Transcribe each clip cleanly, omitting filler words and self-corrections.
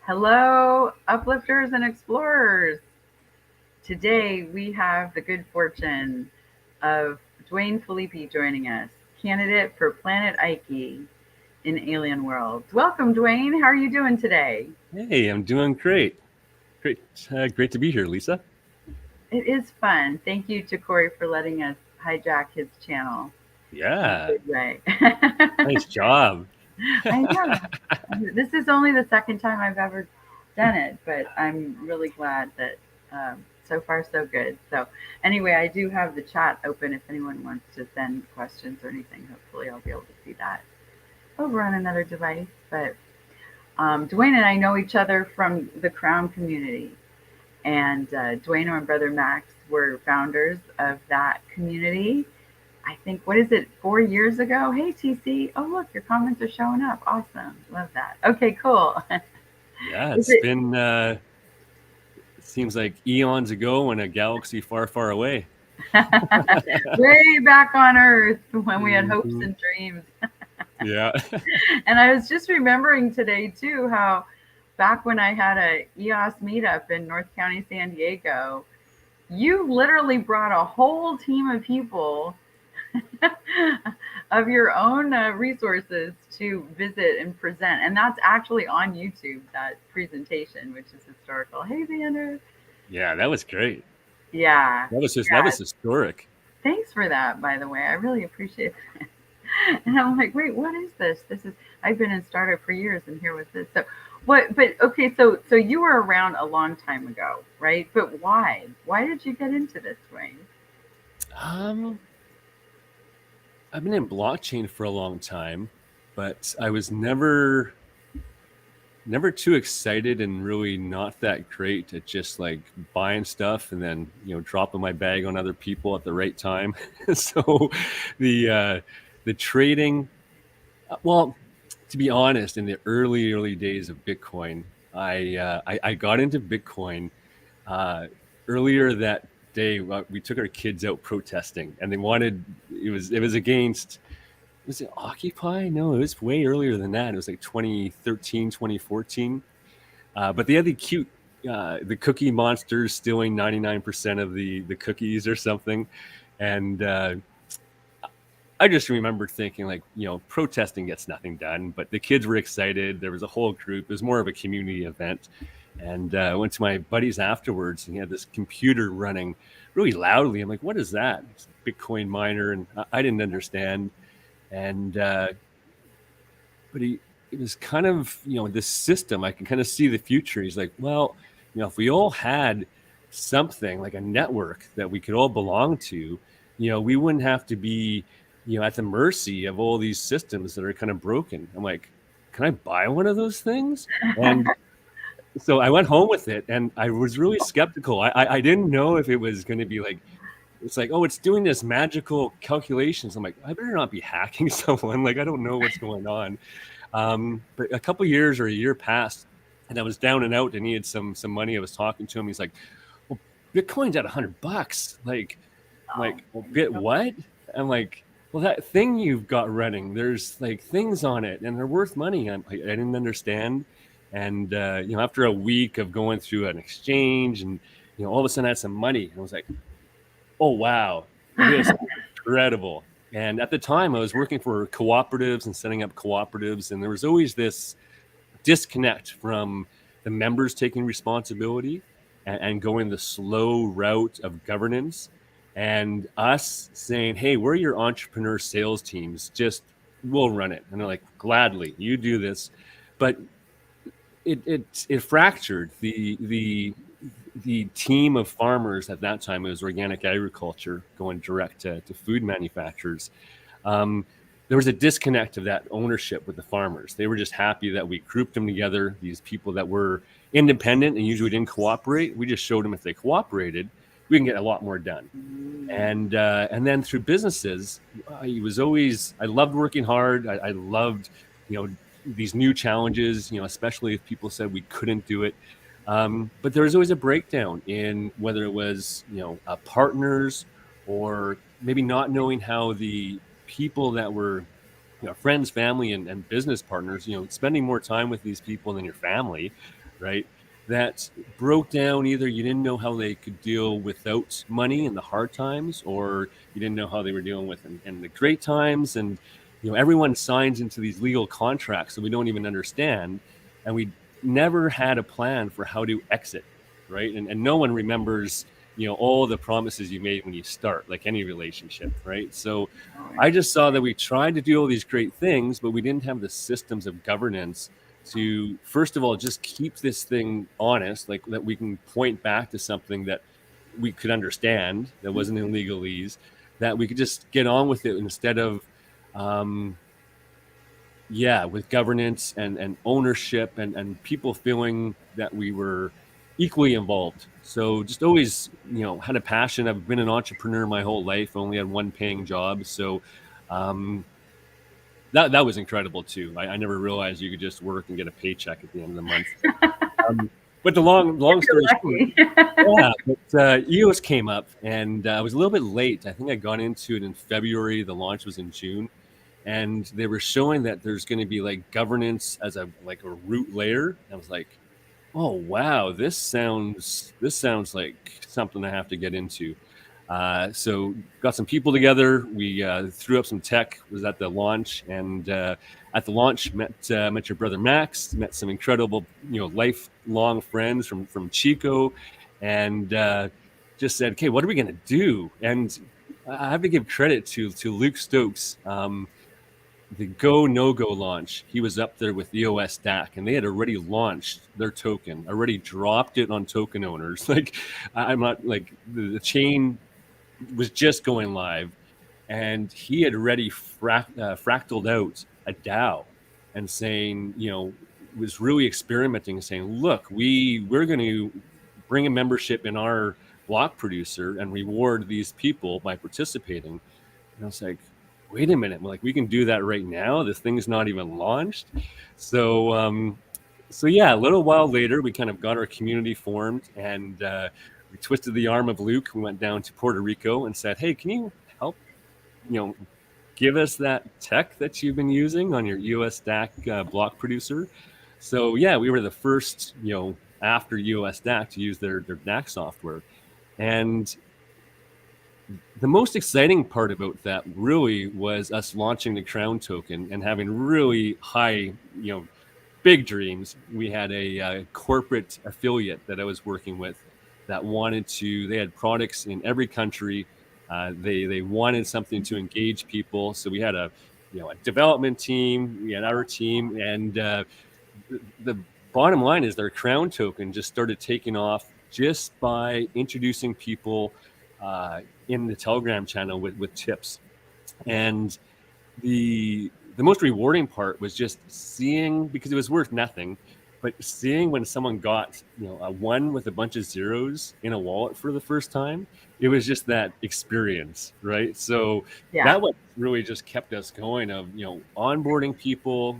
Hello, uplifters and explorers. Today we have the good fortune of Duane Phillippi joining us, candidate for Planet Ike in Alien Worlds. Welcome, Duane. How are you doing today? Hey, I'm doing great. Great, great to be here, Lisa. It is fun. Thank you to Corey for letting us hijack his channel in a Yeah, good way. nice job. I know. This is only the second time I've ever done it, but I'm really glad that so far so good. So anyway, I do have the chat open if anyone wants to send questions or anything. Hopefully, I'll be able to see that over on another device. But Duane and I know each other from the KROWN community, and Duane and my brother Max were founders of that community. I think, what is it, 4 years ago? Hey, TC. Oh, look, your comments are showing up. Awesome. Love that. Okay, cool. Yeah, Is it's it been, it seems like eons ago in a galaxy far, far away. way back on Earth when we had hopes Mhm. and dreams? Yeah. And I was just remembering today, too, how back when I had a EOS meetup in North County, San Diego, you literally brought a whole team of people of your own resources to visit and present. And that's actually on YouTube, that presentation, which is historical. Hey, Xander. Yeah, that was great. Yeah. That Yeah. was historic. Thanks for that, by the way. I really appreciate it. And I'm like, wait, what is this? This is, I've been in startup for years and here was this. So what, but okay, so you were around a long time ago, right? But why? Why did you get into this, Wayne? Um, I've been in blockchain for a long time, but I was never too excited and really not that great at just like buying stuff and then dropping my bag on other people at the right time. So the the trading, well, to be honest, in the early days of Bitcoin, I got into Bitcoin uh, earlier that day. We took our kids out protesting, and they wanted, it was against, was it Occupy? No, it was way earlier than that. It was like 2013, 2014. But they had the cookie monsters stealing 99% of the cookies or something. And I just remember thinking, like, protesting gets nothing done, but the kids were excited. There was a whole group. It was more of a community event. And I went to my buddies afterwards, and he had this computer running really loudly. I'm like, what is that? It's a Bitcoin miner. And I didn't understand. And but it was kind of, this system. I can kind of see the future. He's like, well, if we all had something like a network that we could all belong to, we wouldn't have to be, at the mercy of all these systems that are kind of broken. I'm like, can I buy one of those things? And so I went home with it, and I was really skeptical. I didn't know if it was going to be like, it's like, oh, it's doing this magical calculations. I'm like, I better not be hacking someone. Like, I don't know what's going on. But a couple years or a year passed, and I was down and out and needed some money. I was talking to him. He's like, well, Bitcoin's at $100. Oh, Well, get what? I'm like, well, that thing you've got running, there's like things on it and they're worth money. I didn't understand. And, after a week of going through an exchange and, all of a sudden I had some money, and I was like, oh, wow, this is incredible. And at the time, I was working for cooperatives and setting up cooperatives, and there was always this disconnect from the members taking responsibility and going the slow route of governance, and us saying, hey, we're your entrepreneur sales teams, just we'll run it. And they're like, gladly, you do this. But it fractured the team of farmers. At that time, it was organic agriculture going direct to food manufacturers. Um, there was a disconnect of that ownership with the farmers. They were just happy that we grouped them together, these people that were independent and usually didn't cooperate. We just showed them if they cooperated, we can get a lot more done. And then through businesses, I loved working hard. I loved, these new challenges, especially if people said we couldn't do it. But there was always a breakdown in whether it was, partners, or maybe not knowing how the people that were, friends, family, and business partners, spending more time with these people than your family. right? That broke down, either you didn't know how they could deal without money in the hard times, or you didn't know how they were dealing with in the great times. And, everyone signs into these legal contracts that we don't even understand. And we never had a plan for how to exit, right? And no one remembers, all the promises you made when you start, like any relationship, right? So I just saw that we tried to do all these great things, but we didn't have the systems of governance to, first of all, just keep this thing honest, like that we can point back to something that we could understand, that wasn't in legalese, that we could just get on with it, instead of with governance and ownership, and people feeling that we were equally involved. So just always, had a passion. I've been an entrepreneur my whole life. I only had one paying job. So that was incredible too. I never realized you could just work and get a paycheck at the end of the month. But the long story short, but EOS came up, and I was a little bit late. I think I got into it in February. The launch was in June, and they were showing that there's going to be like governance as a root layer. I was like, oh wow, this sounds like something I have to get into. So got some people together. We threw up some tech. Was at the launch, and at the launch met your brother Max. Met some incredible lifelong friends from Chico, and just said, okay, what are we gonna do? And I have to give credit to Luke Stokes. The go no go launch, he was up there with EOS DAC, and they had already launched their token, already dropped it on token owners. Like, I'm not like the chain was just going live, and he had already fractaled out a DAO, and saying, was really experimenting and saying, look, we're going to bring a membership in our block producer and reward these people by participating. And I was like, wait a minute, like, we can do that right now. This thing's not even launched. So yeah, a little while later, we kind of got our community formed, and we twisted the arm of Luke. We went down to Puerto Rico and said, hey, can you help, give us that tech that you've been using on your EOS DAC block producer? So yeah, we were the first, after EOS DAC, to use their DAC software. And the most exciting part about that really was us launching the KROWN token and having really high, big dreams. We had a corporate affiliate that I was working with that they had products in every country. They wanted something to engage people. So we had a development team, we had our team, and the bottom line is their KROWN token just started taking off just by introducing people in the Telegram channel with tips. And the most rewarding part was just seeing, because it was worth nothing, but seeing when someone got a 1 with a bunch of zeros in a wallet for the first time. It was just that experience, right? So that what really just kept us going, of onboarding people.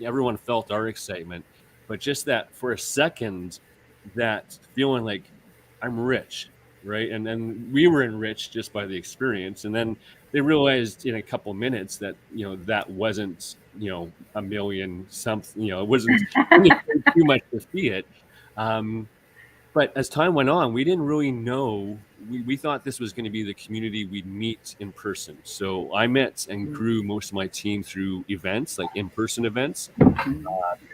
Everyone felt our excitement, but just that for a second, that feeling like I'm rich, right? And then we were enriched just by the experience. And then they realized in a couple of minutes that that wasn't a million something, it wasn't too much to see it. But as time went on, we didn't really know. We thought this was going to be the community we'd meet in person. So I met and grew most of my team through events, like in-person events.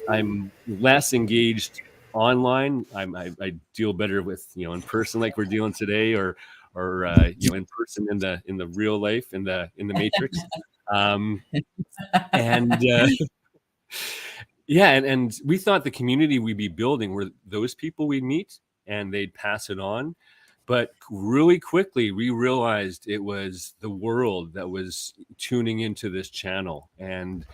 I'm less engaged online. I deal better with in person, like we're dealing today, or in person in the real life, in the matrix. And yeah, and we thought the community we'd be building were those people we'd meet, and they'd pass it on. But really quickly, we realized it was the world that was tuning into this channel. And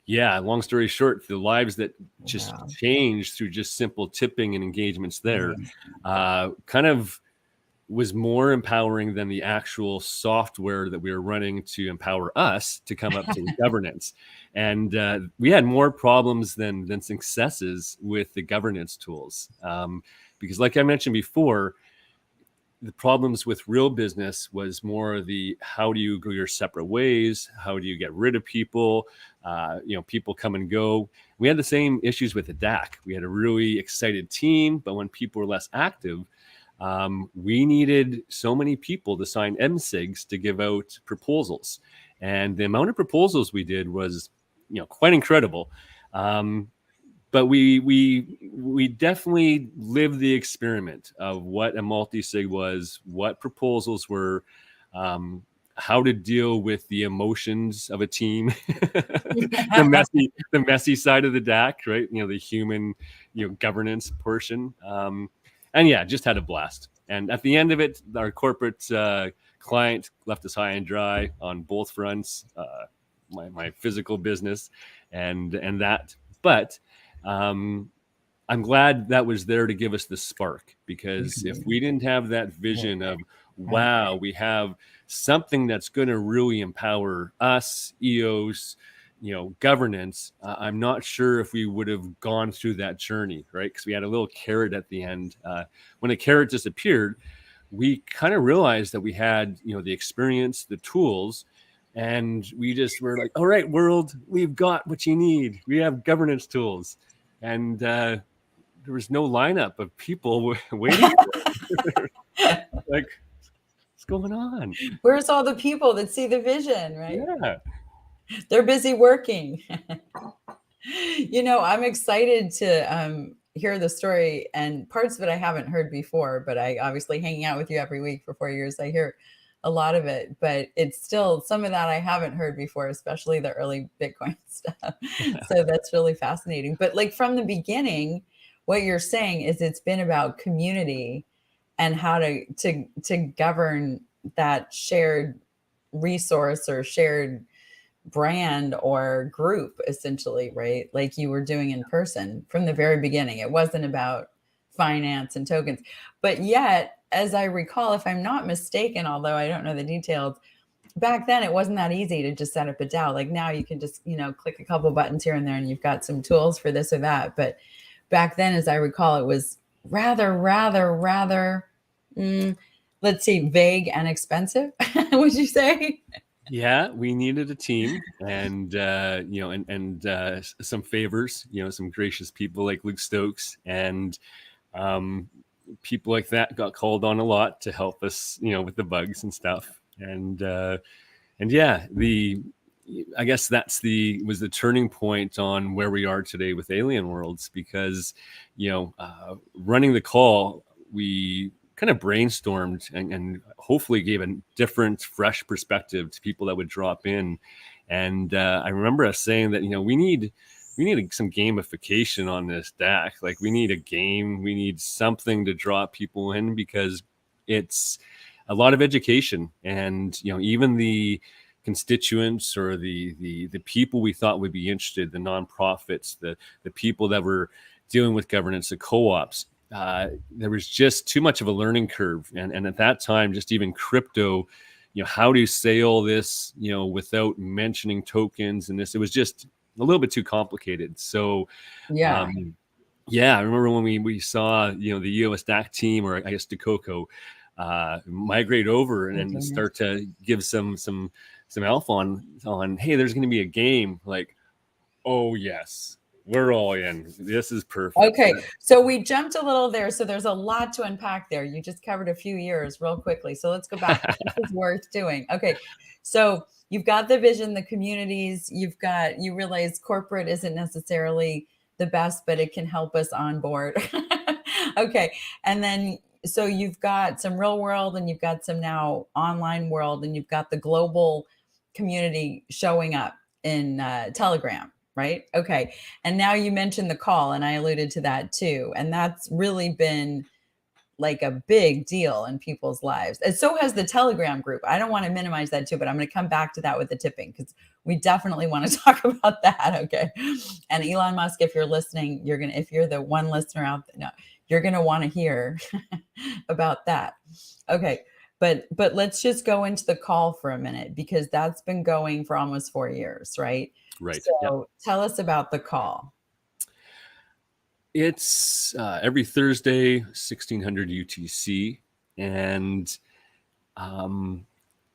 yeah, long story short, the lives that just changed through just simple tipping and engagements there kind of was more empowering than the actual software that we were running to empower us to come up to the governance. And we had more problems than successes with the governance tools. Because like I mentioned before, the problems with real business was more the how do you go your separate ways? How do you get rid of people? People come and go. We had the same issues with the DAC. We had a really excited team, but when people were less active, we needed so many people to sign MSIGs to give out proposals. And the amount of proposals we did was, quite incredible. But we definitely lived the experiment of what a multi-sig was, what proposals were, how to deal with the emotions of a team, the messy side of the DAC, right? The human, governance portion. And yeah, just had a blast. And at the end of it, our corporate client left us high and dry on both fronts, my physical business and that. But I'm glad that was there to give us the spark, because if we didn't have that vision of, wow, we have something that's going to really empower us, EOS, governance, I'm not sure if we would have gone through that journey, right? Because we had a little carrot at the end. When the carrot disappeared, we kind of realized that we had, the experience, the tools, and we just were like, all right, world, we've got what you need. We have governance tools. And there was no lineup of people waiting for it. Like, what's going on? Where's all the people that see the vision, right? Yeah. They're busy working. I'm excited to hear the story, and parts of it I haven't heard before, but I obviously, hanging out with you every week for 4 years, I hear a lot of it, but it's still some of that I haven't heard before, especially the early Bitcoin stuff. So that's really fascinating. But like from the beginning, what you're saying is it's been about community and how to govern that shared resource or shared brand or group, essentially, right? Like you were doing in person from the very beginning. It wasn't about finance and tokens, but yet, as I recall, if I'm not mistaken, although I don't know the details, back then it wasn't that easy to just set up a DAO. Like now you can just, click a couple buttons here and there and you've got some tools for this or that. But back then, as I recall, it was rather, let's see, vague and expensive, would you say? Yeah, we needed a team, and some favors, some gracious people like Luke Stokes, and people like that got called on a lot to help us, with the bugs and stuff. And yeah, I guess was the turning point on where we are today with Alien Worlds, because running the call, we kind of brainstormed and hopefully gave a different, fresh perspective to people that would drop in. And I remember us saying that, we need some gamification on this DAC. Like we need a game, we need something to draw people in, because it's a lot of education. And, even the constituents or the people we thought would be interested, the nonprofits, the people that were dealing with governance, the co-ops, there was just too much of a learning curve. And at that time, just even crypto, how do you say all this, without mentioning tokens and this, it was just a little bit too complicated. So, yeah, I remember when we saw, the EOS DAC team, or I guess Dakoko, migrate over and start to give some alpha on, hey, there's going to be a game. Like, oh yes, we're all in. This is perfect. Okay, so we jumped a little there. So there's a lot to unpack there. You just covered a few years real quickly. So let's go back. This is worth doing. Okay, so you've got the vision, the communities. You realize corporate isn't necessarily the best, but it can help us on board. Okay, and then so you've got some real world, and you've got some now online world, and you've got the global community showing up in Telegram. Right? Okay. And now you mentioned the call, and I alluded to that too. And that's really been like a big deal in people's lives. And so has the Telegram group. I don't want to minimize that too, but I'm going to come back to that with the tipping, because we definitely want to talk about that. Okay. And Elon Musk, if you're listening, if you're the one listener out there, no, you're going to want to hear about that. Okay. But let's just go into the call for a minute, because that's been going for almost 4 years, right? Right. So tell us about the call. It's every Thursday, 1600 UTC. And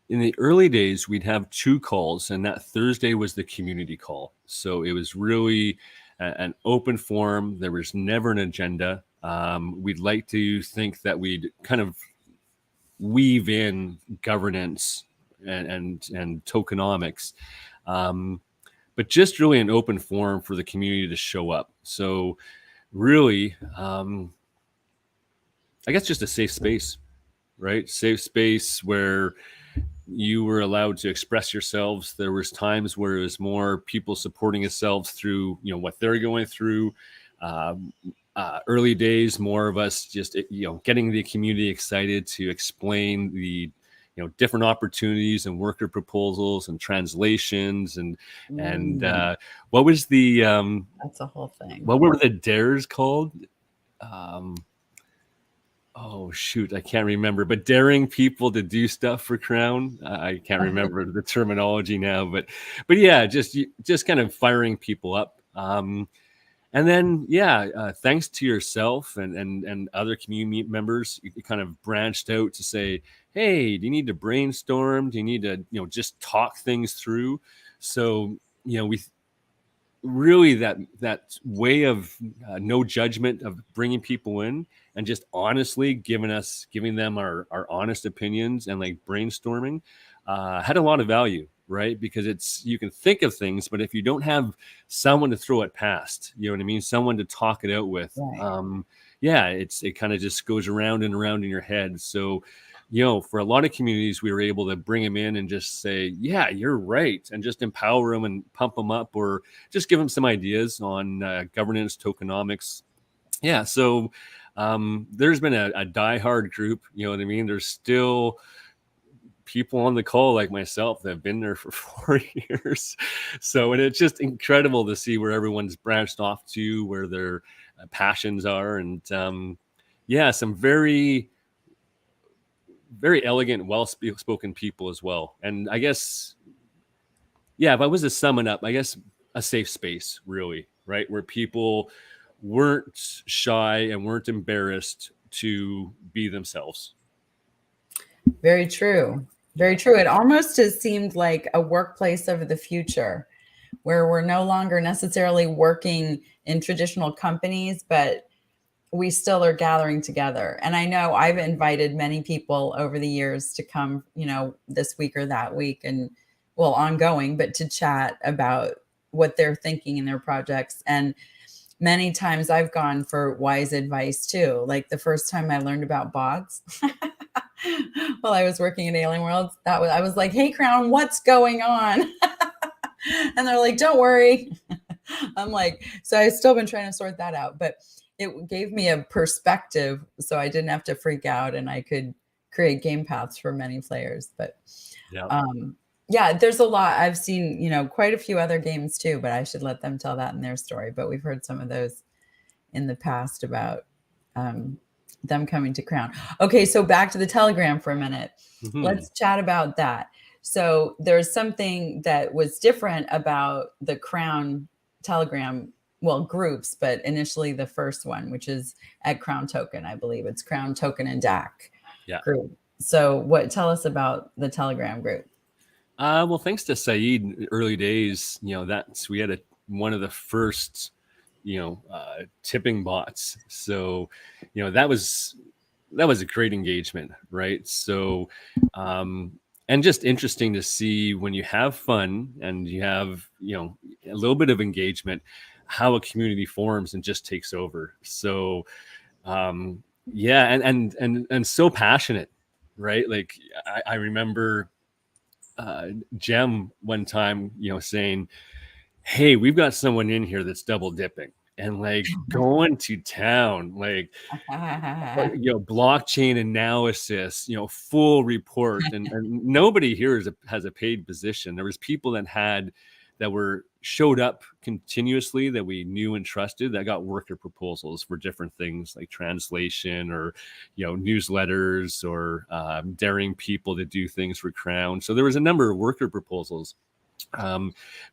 in the early days, we'd have 2 calls, and that Thursday was the community call. So it was really an open forum. There was never an agenda. We'd like to think that we'd kind of weave in governance and tokenomics, but just really an open forum for the community to show up. So really, I guess just a safe space, right? Safe space where you were allowed to express yourselves. There was times where it was more people supporting themselves through, what they're going through. Early days, more of us just, getting the community excited to explain the, different opportunities and worker proposals and translations and what was the That's a whole thing. what were the dares called? Oh shoot, I can't remember, but daring people to do stuff for KROWN. I can't remember the terminology now, but yeah, just kind of firing people up. And then, thanks to yourself and other community members, you kind of branched out to say, hey, do you need to brainstorm? Do you need to, just talk things through? So, we really that way of no judgment of bringing people in and just honestly giving them our honest opinions and like brainstorming had a lot of value, right? Because you can think of things, but if you don't have someone to throw it past, you know what I mean? Someone to talk it out with. Right. It kind of just goes around and around in your head. So, for a lot of communities, we were able to bring them in and just say, yeah, you're right. And just empower them and pump them up or just give them some ideas on governance, tokenomics. Yeah. So there's been a diehard group, you know what I mean? There's still people on the call like myself that have been there for 4 years. So, and it's just incredible to see where everyone's branched off to, where their passions are. And some very, very elegant, well-spoken people as well. And I guess, if I was to sum it up, I guess a safe space, really, right? Where people weren't shy and weren't embarrassed to be themselves. Very true. Very true. It almost has seemed like a workplace of the future where we're no longer necessarily working in traditional companies, but we still are gathering together. And I know I've invited many people over the years to come, this week or that week and ongoing, but to chat about what they're thinking in their projects. And many times I've gone for wise advice too. Like the first time I learned about bots while I was working in Alien Worlds, I was like, hey, KROWN, what's going on? And they're like, don't worry. I'm like, so I've still been trying to sort that out, but it gave me a perspective so I didn't have to freak out and I could create game paths for many players. But there's a lot. I've seen, quite a few other games too, but I should let them tell that in their story. But we've heard some of those in the past about them coming to KROWN. Okay, so back to the Telegram for a minute. Mm-hmm. Let's chat about that. So there's something that was different about the KROWN Telegram groups, but initially the first one, which is at KROWN Token, I believe it's KROWN Token and DAC group. So tell us about the Telegram group. Well, thanks to Saeed, early days, we had one of the first, tipping bots. So, that was a great engagement, right? So, and just interesting to see when you have fun and you have, a little bit of engagement, how a community forms and just takes over. So, and so passionate, right? Like I remember Jem one time, saying, hey, we've got someone in here that's double dipping and like going to town, like, blockchain analysis, full report. And nobody here has a paid position. There was people that showed up continuously that we knew and trusted that got worker proposals for different things like translation or, newsletters or daring people to do things for KROWN. So there was a number of worker proposals. But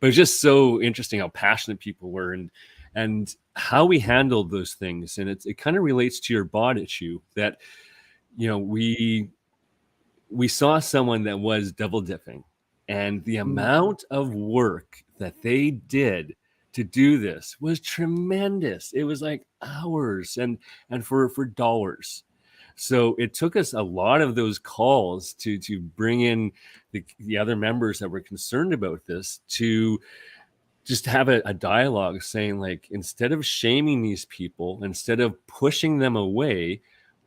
it was just so interesting how passionate people were and how we handled those things. And it kind of relates to your bot issue that, you know, we saw someone that was double dipping, and the amount of work that they did to do this was tremendous. It was like hours and for dollars. So it took us a lot of those calls to bring in the other members that were concerned about this, to just have a dialogue saying, like, instead of shaming these people, instead of pushing them away,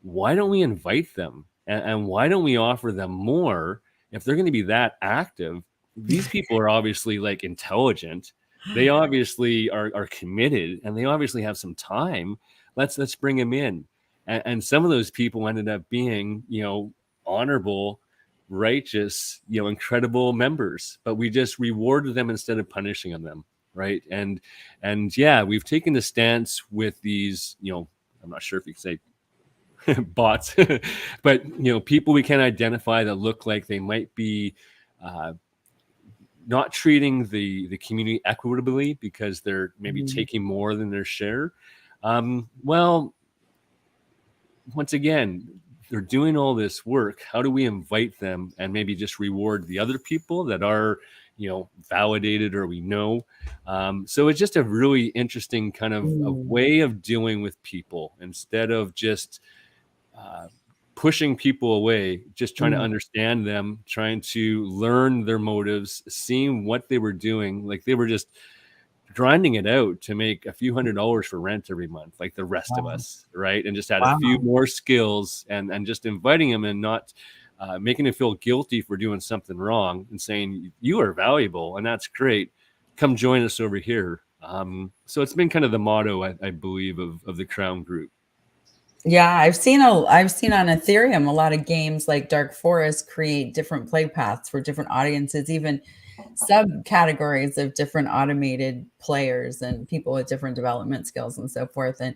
why don't we invite them? And why don't we offer them more? If they're going to be that active, these people are obviously like intelligent. They obviously are committed, and they obviously have some time. Let's bring them in. And some of those people ended up being, you know, honorable, righteous, you know, incredible members, but we just rewarded them instead of punishing them. Right. And yeah, we've taken the stance with these, you know, I'm not sure if you can say bots, but, you know, people we can identify that look like they might be not treating the community equitably because they're maybe taking more than their share. Well, once again, they're doing all this work. How do we invite them and maybe just reward the other people that are, you know, validated or we know? So it's just a really interesting kind of a way of dealing with people, instead of just pushing people away, just trying to understand them, trying to learn their motives, seeing what they were doing. Like, they were just grinding it out to make a few $100s for rent every month, like the rest of us, right? And just add a few more skills, and just inviting them and not making them feel guilty for doing something wrong, and saying, you are valuable and that's great, come join us over here. So it's been kind of the motto, I believe, of the KROWN group. Yeah, I've seen on Ethereum a lot of games like Dark Forest create different play paths for different audiences, even subcategories of different automated players and people with different development skills and so forth. And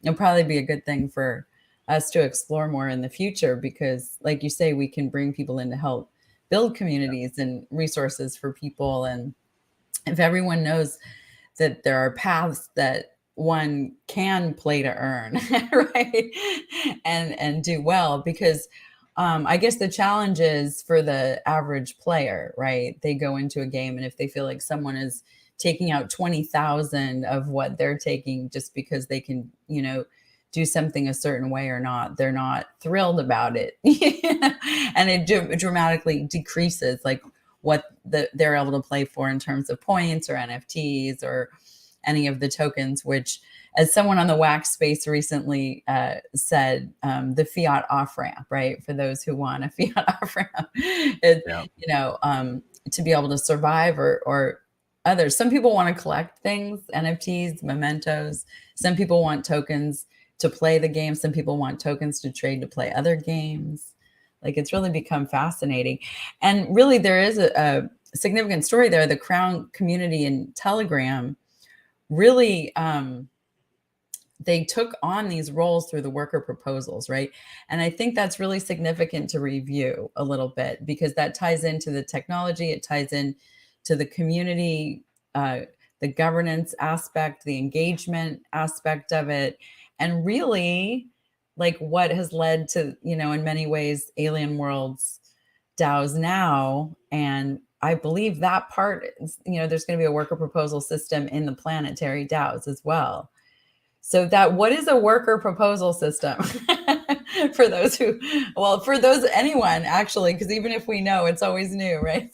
it'll probably be a good thing for us to explore more in the future, because, like you say, we can bring people in to help build communities and resources for people. And if everyone knows that there are paths that one can play to earn, right, and do well, because I guess the challenge is for the average player, right? They go into a game, and if they feel like someone is taking out 20,000 of what they're taking just because they can, you know, do something a certain way or not, they're not thrilled about it. And it dramatically decreases like what they're able to play for in terms of points or NFTs or any of the tokens, which, as someone on the wax space recently said, the fiat off ramp, right? For those who want a fiat off ramp, you know, to be able to survive, or others. Some people want to collect things, NFTs, mementos. Some people want tokens to play the game. Some people want tokens to trade to play other games. Like, it's really become fascinating. And really, there is a significant story there. The KROWN community in Telegram really, they took on these roles through the worker proposals, right? And I think that's really significant to review a little bit, because that ties into the technology, it ties in to the community, the governance aspect, the engagement aspect of it, and really, like, what has led to, you know, in many ways, Alien Worlds DAOs now. And I believe that part is, you know, there's going to be a worker proposal system in the planetary DAOs as well. So what is a worker proposal system? For those who, well, for those, anyone actually, because even if we know, it's always new, right?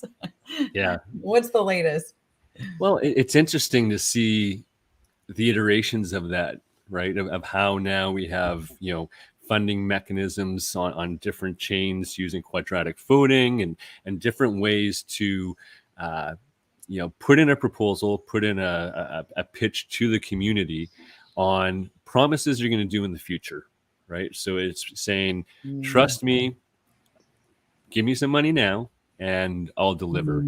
Yeah. What's the latest? Well, it's interesting to see the iterations of that, right? Of how now we have, you know, funding mechanisms on different chains using quadratic voting and different ways to, you know, put in a proposal, put in a pitch to the community on promises you're going to do in the future, right? So it's saying, trust me, give me some money now, and I'll deliver.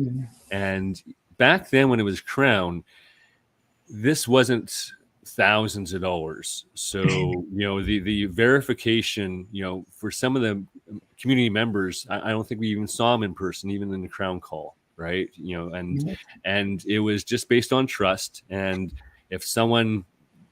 And back then, when it was KROWN, this wasn't thousands of dollars. So, you know, the verification, you know, for some of the community members, I don't think we even saw them in person, even in the KROWN call, right? You know, and it was just based on trust. And if someone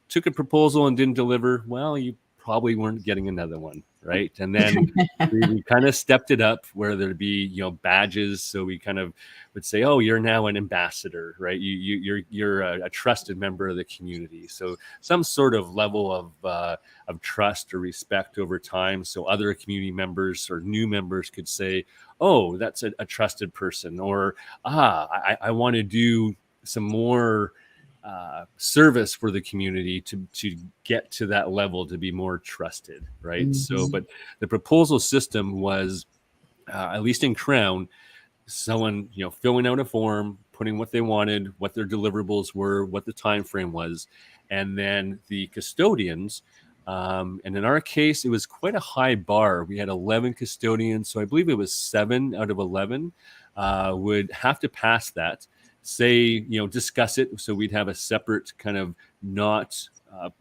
took a proposal and didn't deliver, well, you probably weren't getting another one. right? And then we kind of stepped it up where there'd be, badges. So we kind of would say, oh, you're now an ambassador, right? You're a trusted member of the community. So some sort of level of trust or respect over time. So other community members or new members could say, oh, that's a trusted person, or I want to do some more service for the community to get to that level to be more trusted, right? Mm-hmm. So, but the proposal system was, at least in KROWN, someone filling out a form, putting what they wanted, what their deliverables were, what the time frame was, and then the custodians. And in our case, it was quite a high bar. We had 11 custodians, so I believe it was 7 out of 11 would have to pass that. Say, discuss it. So we'd have a separate kind of not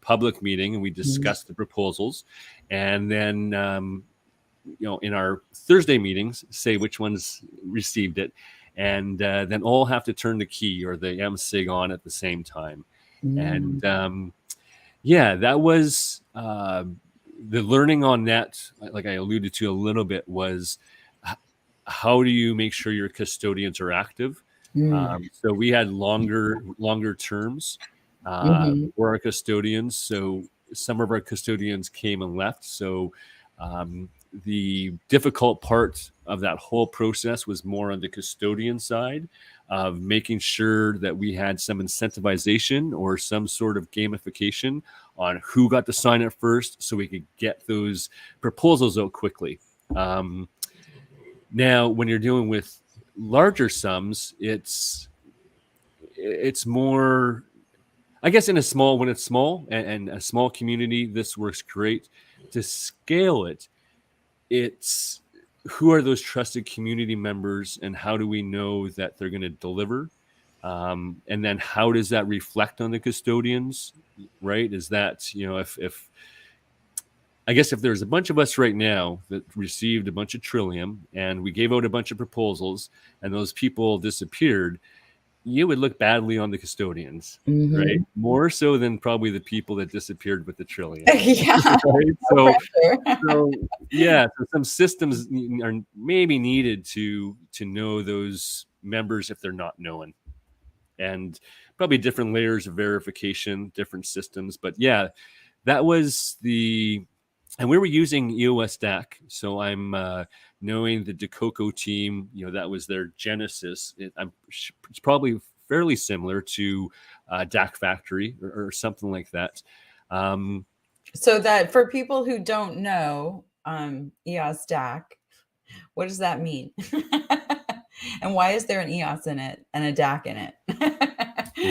public meeting, and we discuss the proposals, and then in our Thursday meetings, say which ones received it, and then all have to turn the key or the MSIG on at the same time. And that was the learning on that. Like I alluded to a little bit, was how do you make sure your custodians are active? So we had longer terms for our custodians. So some of our custodians came and left. So the difficult part of that whole process was more on the custodian side of making sure that we had some incentivization or some sort of gamification on who got to sign up first, so we could get those proposals out quickly. Now, when you're dealing with larger sums, it's more, I guess, when it's small and a small community, this works great. To scale it, it's who are those trusted community members, and how do we know that they're going to deliver? And then how does that reflect on the custodians, right? Is that, if I guess if there's a bunch of us right now that received a bunch of Trillium and we gave out a bunch of proposals and those people disappeared, you would look badly on the custodians, right? More so than probably the people that disappeared with the Trillium. Yeah. Right? So some systems are maybe needed to know those members if they're not known, and probably different layers of verification, different systems. But yeah, that was and we were using EOS DAC. So I'm knowing the Dakoko team, that was their genesis. It's probably fairly similar to DAC Factory or something like that. So that for people who don't know EOS DAC, what does that mean? And why is there an EOS in it and a DAC in it?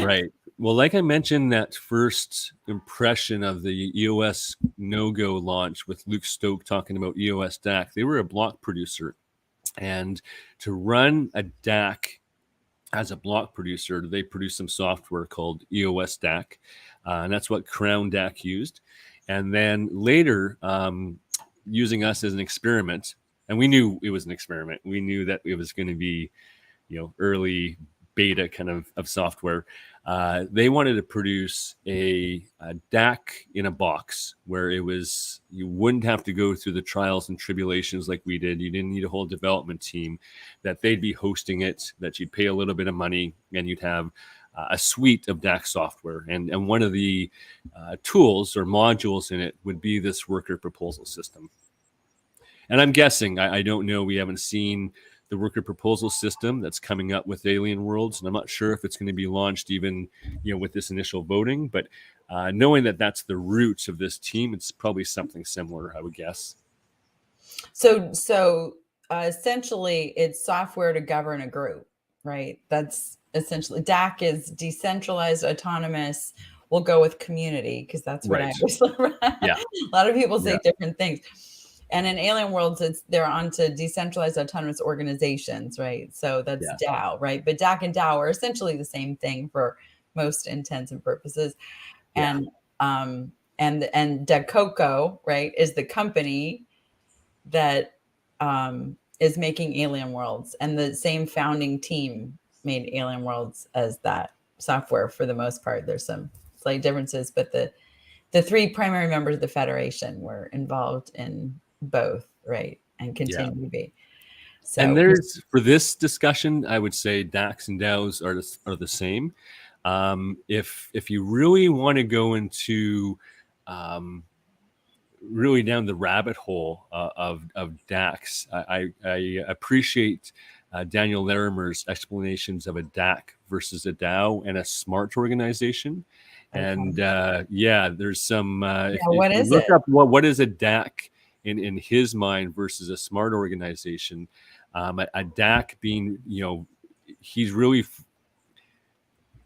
Right. Well, like I mentioned, that first impression of the EOS no-go launch with Luke Stoke talking about EOS DAC, they were a block producer. And to run a DAC as a block producer, they produced some software called EOS DAC. And that's what KROWN DAC used. And then later, using us as an experiment, and we knew it was an experiment. We knew that it was going to be, early beta kind of software. They wanted to produce a DAC in a box where you wouldn't have to go through the trials and tribulations like we did. You didn't need a whole development team, that they'd be hosting it, that you'd pay a little bit of money, and you'd have a suite of DAC software. And one of the tools or modules in it would be this worker proposal system. And I'm guessing, I don't know, we haven't seen the worker proposal system that's coming up with Alien Worlds, and I'm not sure if it's going to be launched even, with this initial voting. But knowing that that's the roots of this team, it's probably something similar, I would guess. So essentially, it's software to govern a group, right? That's essentially, DAC is decentralized, autonomous. We'll go with community because that's what I always. Yeah. A lot of people say different things. And in Alien Worlds, they're onto decentralized autonomous organizations, right? So that's DAO, right? But DAC and DAO are essentially the same thing for most intents and purposes. And Dakoko, right, is the company that is making Alien Worlds, and the same founding team made Alien Worlds as that software for the most part. There's some slight differences, but the three primary members of the Federation were involved in both, right, and Yeah. continue to be. And So there's, for this discussion, I would say DAX and DAOs are the same. If you really want to go into really down the rabbit hole of DAX, I appreciate Daniel Larimer's explanations of a DAC versus a DAO and a smart organization. And there's some, if what you is look it? up what is a DAC in his mind versus a smart organization, a DAC being, he's really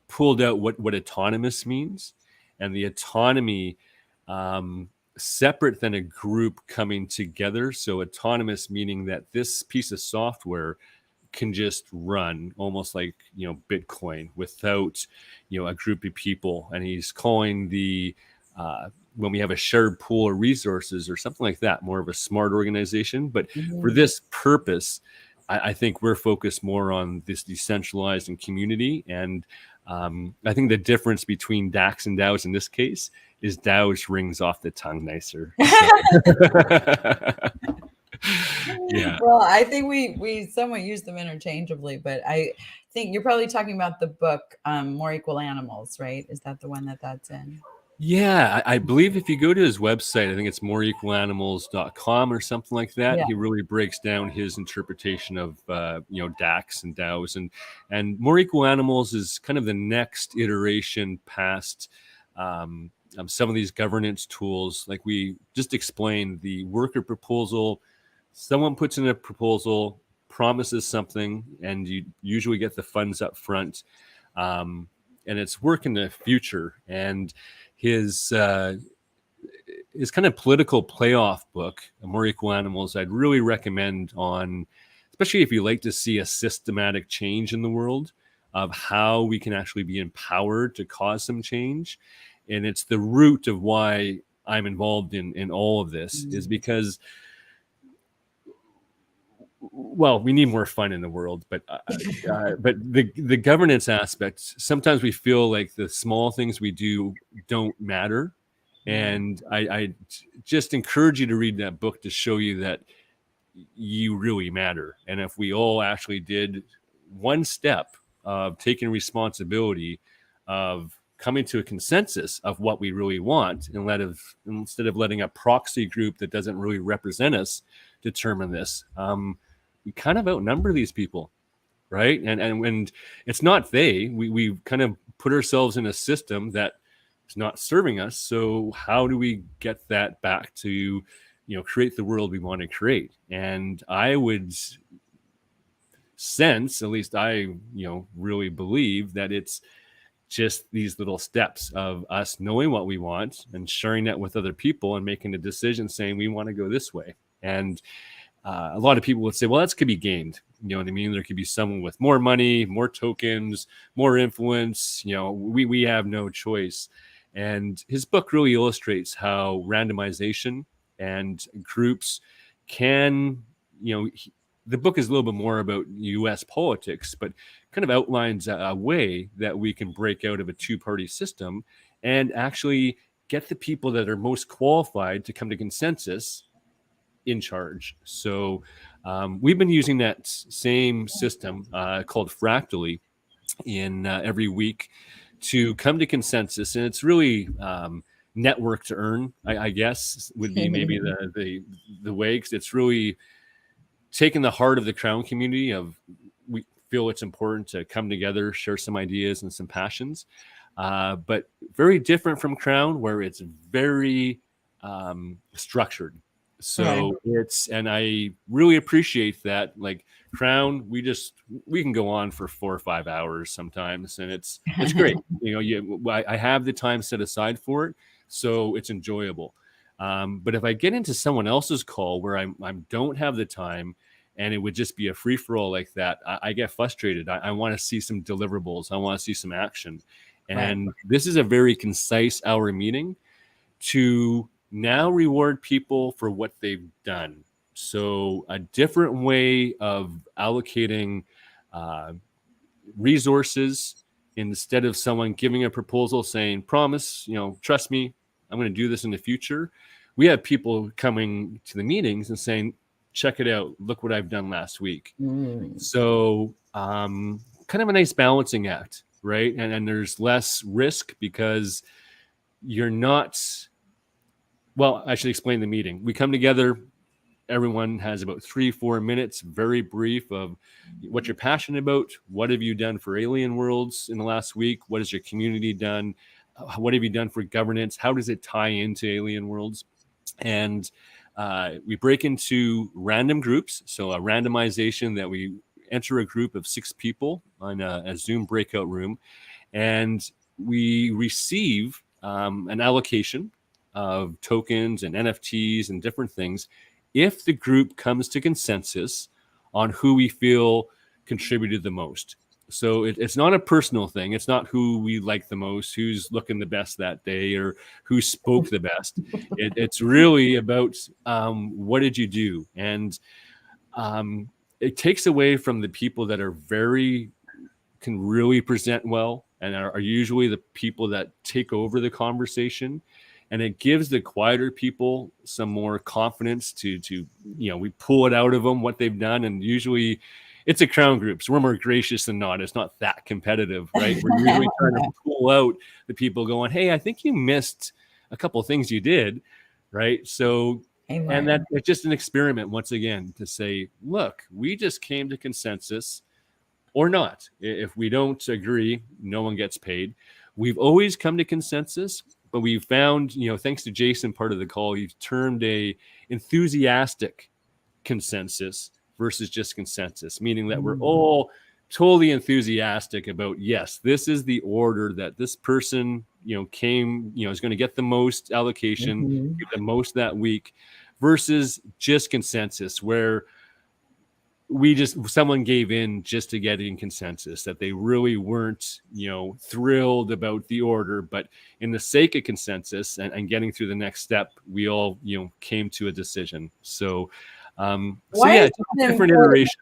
pulled out what autonomous means, and the autonomy, separate than a group coming together. So autonomous meaning that this piece of software can just run almost like Bitcoin without a group of people. And he's calling the when we have a shared pool of resources or something like that, more of a smart organization. But for this purpose, I think we're focused more on this decentralized and community. And I think the difference between DAX and DAOs in this case is DAOs rings off the tongue nicer. Yeah. Well, I think we somewhat use them interchangeably, but I think you're probably talking about the book More Equal Animals, right? Is that the one that's in? Yeah, I believe if you go to his website, I think it's moreequalanimals.com or something like that. Yeah. He really breaks down his interpretation of DAX and DAOs, and More Equal Animals is kind of the next iteration past some of these governance tools. Like we just explained, the worker proposal. Someone puts in a proposal, promises something, and you usually get the funds up front, and it's work in the future. And his kind of political playoff book, More Equal Animals, I'd really recommend on, especially if you like to see a systematic change in the world of how we can actually be empowered to cause some change. And it's the root of why I'm involved in all of this, is because, well, we need more fun in the world, but the governance aspects, sometimes we feel like the small things we do don't matter. And I just encourage you to read that book to show you that you really matter. And if we all actually did one step of taking responsibility, of coming to a consensus of what we really want, instead of letting a proxy group that doesn't really represent us determine this, we kind of outnumber these people, right? And it's not we kind of put ourselves in a system that is not serving us. So how do we get that back to, create the world we want to create? And I would sense, at least I, really believe that it's just these little steps of us knowing what we want and sharing that with other people and making a decision saying we want to go this way. And a lot of people would say, well, that could be gained. You know what I mean? There could be someone with more money, more tokens, more influence. We have no choice. And his book really illustrates how randomization and groups can, the book is a little bit more about U.S. politics, but kind of outlines a way that we can break out of a two-party system and actually get the people that are most qualified to come to consensus in charge. So we've been using that same system called Fractally in every week to come to consensus. And it's really network to earn, I guess, would be maybe the way, because it's really taking the heart of the KROWN community of, we feel it's important to come together, share some ideas and some passions, but very different from KROWN, where it's very structured. So and I really appreciate that. Like KROWN, we can go on for 4 or 5 hours sometimes, and it's great. I have the time set aside for it, so it's enjoyable. But if I get into someone else's call where I don't have the time, and it would just be a free for all like that, I get frustrated. I want to see some deliverables. I want to see some action. And this is a very concise hour meeting to now reward people for what they've done. So a different way of allocating resources, instead of someone giving a proposal saying, promise, trust me, I'm going to do this in the future. we have people coming to the meetings and saying, check it out, look what I've done last week. So kind of a nice balancing act, right? And there's less risk because you're not, well, I should explain the meeting. We come together, everyone has about 3-4 minutes, very brief, of what you're passionate about. What have you done for Alien Worlds in the last week? What has your community done? What have you done for governance? How does it tie into Alien Worlds? And we break into random groups. So a randomization that we enter a group of 6 people on a Zoom breakout room, and we receive an allocation of tokens and NFTs and different things if the group comes to consensus on who we feel contributed the most. So it's not a personal thing. It's not who we like the most, who's looking the best that day, or who spoke the best. It's really about what did you do? And it takes away from the people that can really present well and are usually the people that take over the conversation. And it gives the quieter people some more confidence to we pull it out of them, what they've done. And usually it's a KROWN group, so we're more gracious than not. It's not that competitive, right? We're usually trying to pull out the people going, hey, I think you missed a couple of things you did, right? So, and it's just an experiment, once again, to say, look, we just came to consensus or not. If we don't agree, no one gets paid. We've always come to consensus, but we've found, thanks to Jason, part of the call, you've termed a enthusiastic consensus versus just consensus, meaning that we're all totally enthusiastic about, yes, this is the order that this person, came, is going to get the most allocation, get the most that week, versus just consensus, where someone gave in just to get in consensus, that they really weren't, thrilled about the order, but in the sake of consensus and getting through the next step, we all, came to a decision. So, different iteration.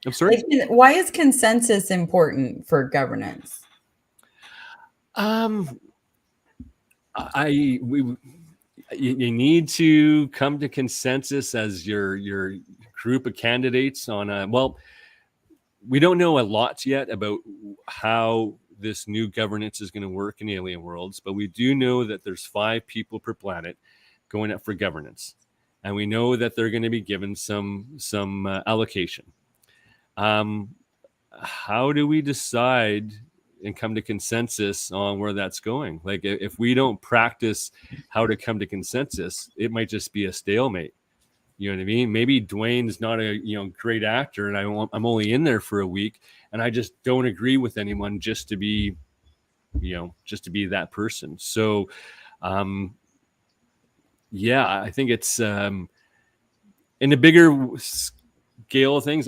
I'm sorry. Why is consensus important for governance? You need to come to consensus as your group of candidates on we don't know a lot yet about how this new governance is going to work in Alien Worlds, but we do know that there's 5 people per planet going up for governance. And we know that they're going to be given some allocation. How do we decide and come to consensus on where that's going? Like, if we don't practice how to come to consensus, it might just be a stalemate. You know what I mean? Maybe Duane's not a great actor, and I'm only in there for a week, and I just don't agree with anyone just to be that person. So, I think it's in the bigger scale of things.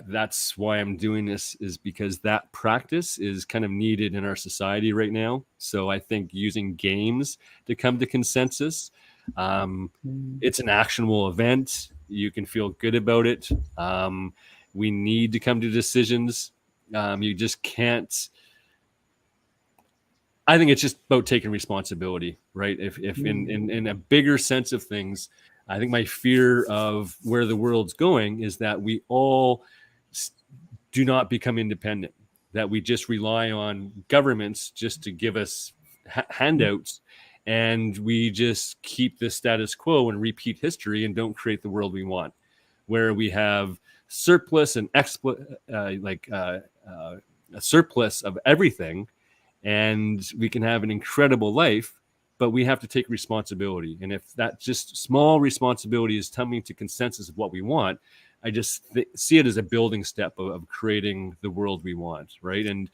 That's why I'm doing this, is because that practice is kind of needed in our society right now. So I think using games to come to consensus, it's an actionable event. You can feel good about it. We need to come to decisions. You just can't. I think it's just about taking responsibility, right? If in a bigger sense of things, I think my fear of where the world's going is that we all do not become independent, that we just rely on governments just to give us handouts, and we just keep the status quo and repeat history and don't create the world we want, where we have surplus and a surplus of everything, and we can have an incredible life, but we have to take responsibility. And if that just small responsibility is coming to consensus of what we want, I just see it as a building step of creating the world we want, right? And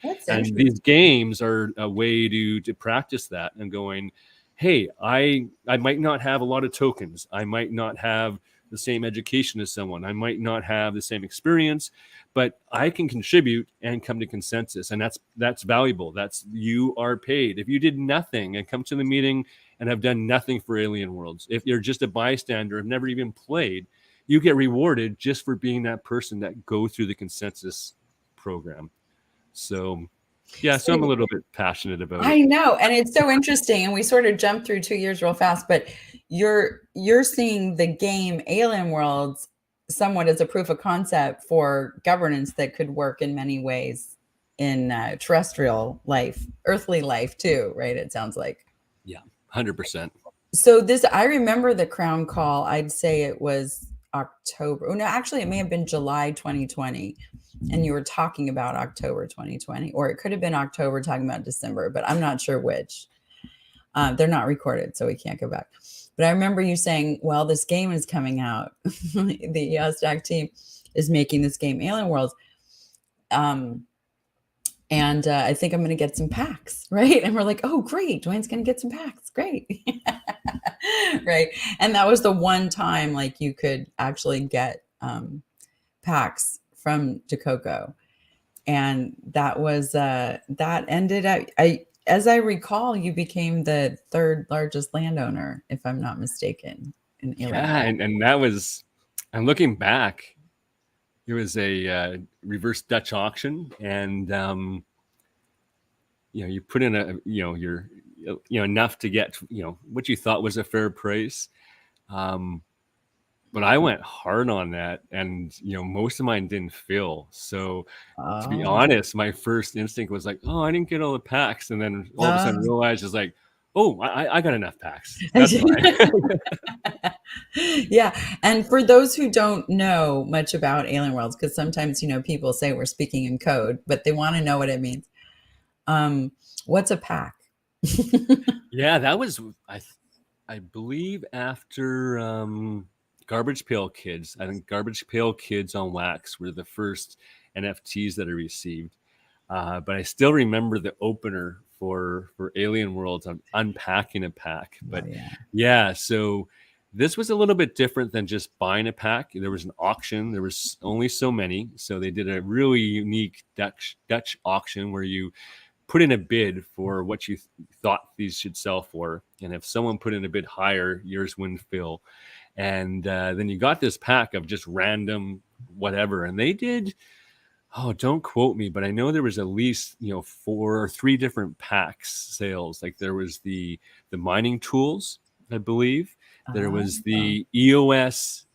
these games are a way to practice that and going, hey, I might not have a lot of tokens. I might not have the same education as someone. I might not have the same experience, but I can contribute and come to consensus. And that's valuable. You are paid. If you did nothing and come to the meeting and have done nothing for Alien Worlds, if you're just a bystander, have never even played, you get rewarded just for being that person that go through the consensus program. So Yeah, so I'm a little bit passionate about it. I know, and it's so interesting, and we sort of jumped through 2 years real fast, but you're seeing the game Alien Worlds somewhat as a proof of concept for governance that could work in many ways in terrestrial life, earthly life too, right? It sounds like. Yeah, 100%. So this, I remember the KROWN call. I'd say it was October. Oh no, actually, it may have been July 2020, and you were talking about October 2020, or it could have been October talking about December, but I'm not sure which. They're not recorded, so we can't go back. But I remember you saying, "Well, this game is coming out. The Stack team is making this game, Alien Worlds." And I think I'm going to get some packs, right? And we're like, oh, great. Duane's going to get some packs. Great. Right. And that was the one time like you could actually get packs from Dakoko. And that was, that ended at, as I recall, you became the third largest landowner, if I'm not mistaken. In Yeah, and that was, I'm looking back, it was a reverse Dutch auction, and you put in your enough to get what you thought was a fair price, but I went hard on that, and most of mine didn't fill. So to be honest, my first instinct was like, oh, I didn't get all the packs, and then all of a sudden realized it's like, oh, I got enough packs. That's fine. Yeah. And for those who don't know much about Alien Worlds, because sometimes, people say we're speaking in code, but they want to know what it means. What's a pack? Yeah, that was, I believe after Garbage Pail Kids. I think Garbage Pail Kids on Wax were the first NFTs that I received. But I still remember the opener for Alien Worlds on unpacking a pack. But yeah, so this was a little bit different than just buying a pack. There was an auction. There was only so many. So they did a really unique Dutch auction where you put in a bid for what you thought these should sell for. And if someone put in a bid higher, yours wouldn't fill. And then you got this pack of just random whatever. And they did, oh, don't quote me, but I know there was at least, 4 or 3 different packs sales. Like there was the mining tools, I believe. There was the EOS,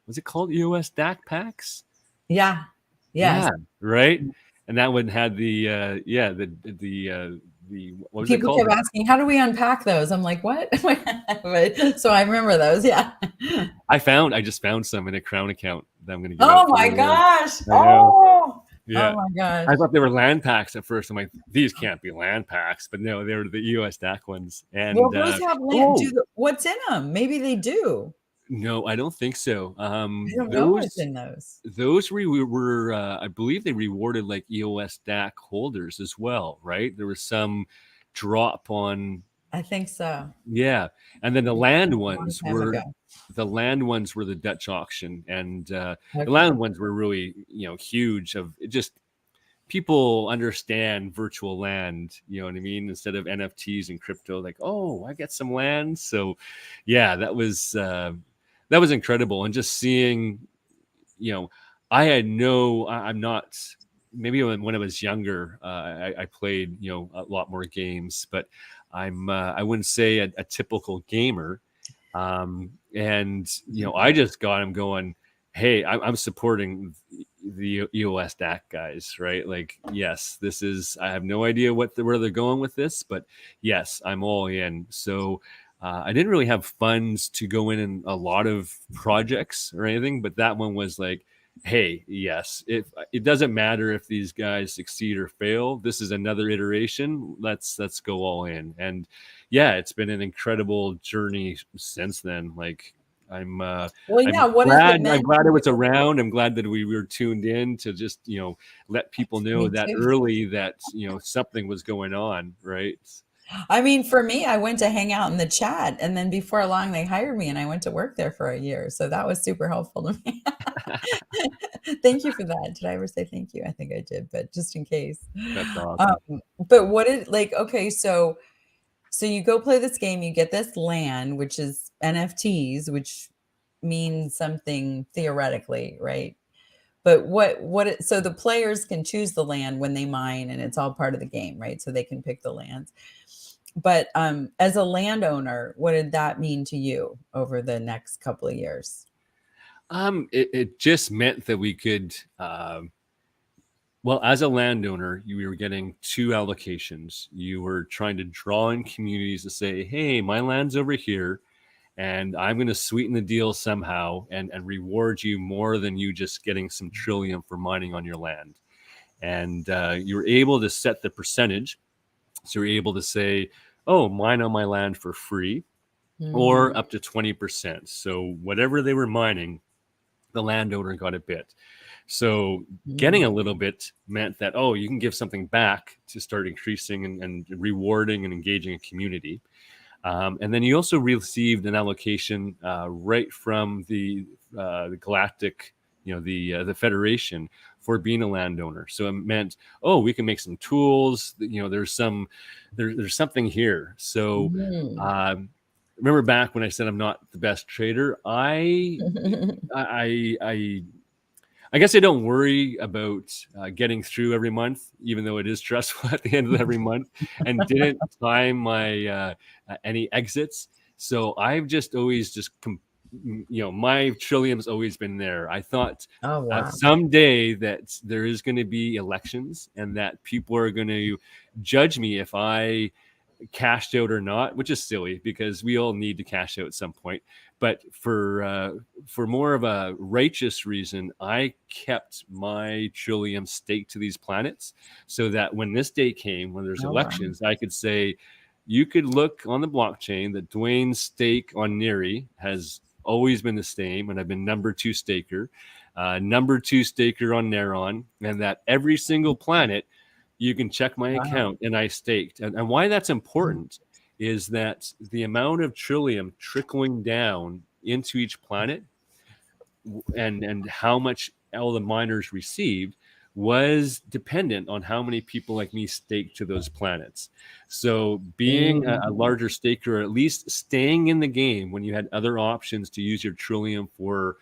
was it called EOS DAC packs? Yeah. Yeah. Right. And that one had the what was people it called? Kept asking, how do we unpack those? I'm like, what? So I remember those. Yeah. I just found some in a KROWN account that I'm going to give. Oh my gosh. Yeah. Oh my gosh. I thought they were land packs at first. I'm like, these can't be land packs, but no, they were the EOS DAC ones. And those have land. What's in them? Maybe they do. No, I don't think so. I don't know what's in those. Those were I believe they rewarded like EOS DAC holders as well, right? There was some drop on. I think so. Yeah, and then the land ones were the Dutch auction, and the land ones were really huge. Of just people understand virtual land, you know what I mean, instead of NFTs and crypto. Like, oh, I get some land. So, yeah, that was incredible, and just seeing, I'm not. Maybe when I was younger, I played, a lot more games, but I wouldn't say a typical gamer. And, I just got him going, hey, I'm supporting the EOS DAC guys, right? Like, yes, I have no idea where they're going with this, but yes, I'm all in. So I didn't really have funds to go in a lot of projects or anything, but that one was like, hey, yes, it doesn't matter if these guys succeed or fail. This is another iteration. Let's go all in. And yeah, it's been an incredible journey since then. Like I'm glad it was around. I'm glad that we were tuned in to just, let people know that early that, something was going on. Right. I mean, for me, I went to hang out in the chat, and then before long they hired me and I went to work there for a year. So that was super helpful to me. Thank you for that. Did I ever say thank you? I think I did, but just in case. That's awesome. But okay, so you go play this game, you get this land, which is NFTs, which means something theoretically, right? But so the players can choose the land when they mine, and it's all part of the game, right? So they can pick the lands. But as a landowner, what did that mean to you over the next couple of years? It just meant that we could, well, as a landowner, you were getting 2 allocations. You were trying to draw in communities to say, hey, my land's over here, and I'm going to sweeten the deal somehow and reward you more than you just getting some trillium for mining on your land. And you were able to set the percentage. So you're able to say, oh, mine on my land for free, or up to 20%. So whatever they were mining, the landowner got a bit. So getting a little bit meant that, oh, you can give something back to start increasing and rewarding and engaging a community. And then you also received an allocation right from the galactic, the Federation, for being a landowner. So it meant, oh, we can make some tools. There's something here. So remember back when I said I'm not the best trader, I guess I don't worry about getting through every month, even though it is stressful at the end of every month, and didn't time my any exits. So I've just always my trillium's always been there. I thought someday that there is going to be elections and that people are going to judge me if I cashed out or not, which is silly because we all need to cash out at some point. But for more of a righteous reason, I kept my trillium staked to these planets so that when this day came, when there's elections, I could say, you could look on the blockchain that Duane's stake on Neri has always been the same, and I've been number 2 staker, number 2 staker on Neron, and that every single planet you can check my account and I staked. And why that's important is that the amount of trillium trickling down into each planet and how much all the miners received was dependent on how many people like me staked to those planets. So being a larger staker, or at least staying in the game when you had other options to use your trillium for,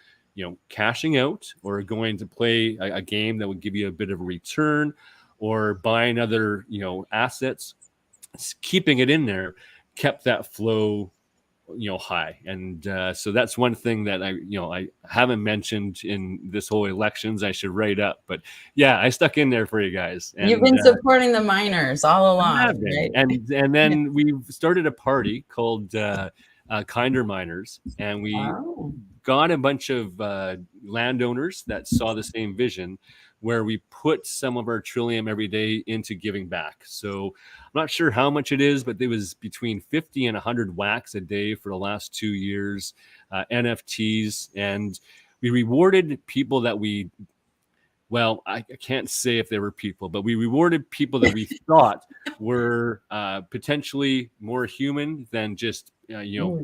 cashing out or going to play a game that would give you a bit of a return, or buying other, assets, keeping it in there kept that flow, high. And so that's one thing that I haven't mentioned in this whole elections. I should write up, but yeah, I stuck in there for you guys. And, you've been supporting the miners all along, right? And then we started a party called Kinder Miners, and we got a bunch of landowners that saw the same vision, where we put some of our trillium every day into giving back. So I'm not sure how much it is, but it was between 50 and 100 wax a day for the last 2 years, NFTs. And we rewarded people that I can't say if they were people, but we rewarded people that we thought were potentially more human than just,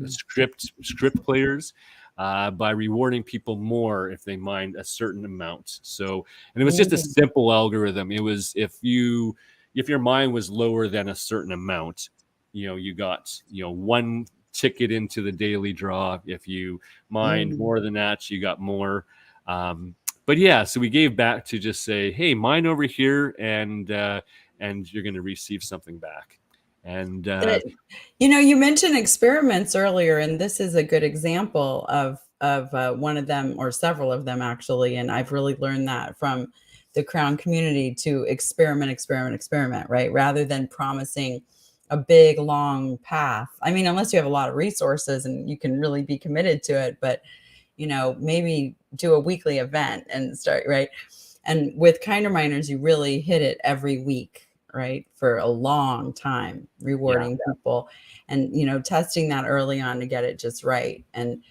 script players. By rewarding people more if they mined a certain amount. So, and it was just a simple algorithm. It was if your mine was lower than a certain amount, you got 1 ticket into the daily draw. If you mined more than that, you got more. But yeah, so we gave back to just say, hey, mine over here, and you're going to receive something back. And you mentioned experiments earlier, and this is a good example of one of them, or several of them actually. And I've really learned that from the KROWN community, to experiment, right? Rather than promising a big long path. I mean, unless you have a lot of resources and you can really be committed to it, but maybe do a weekly event and start, right? And with Kinder Miners, you really hit it every week, right, for a long time, rewarding people, and testing that early on to get it just right. And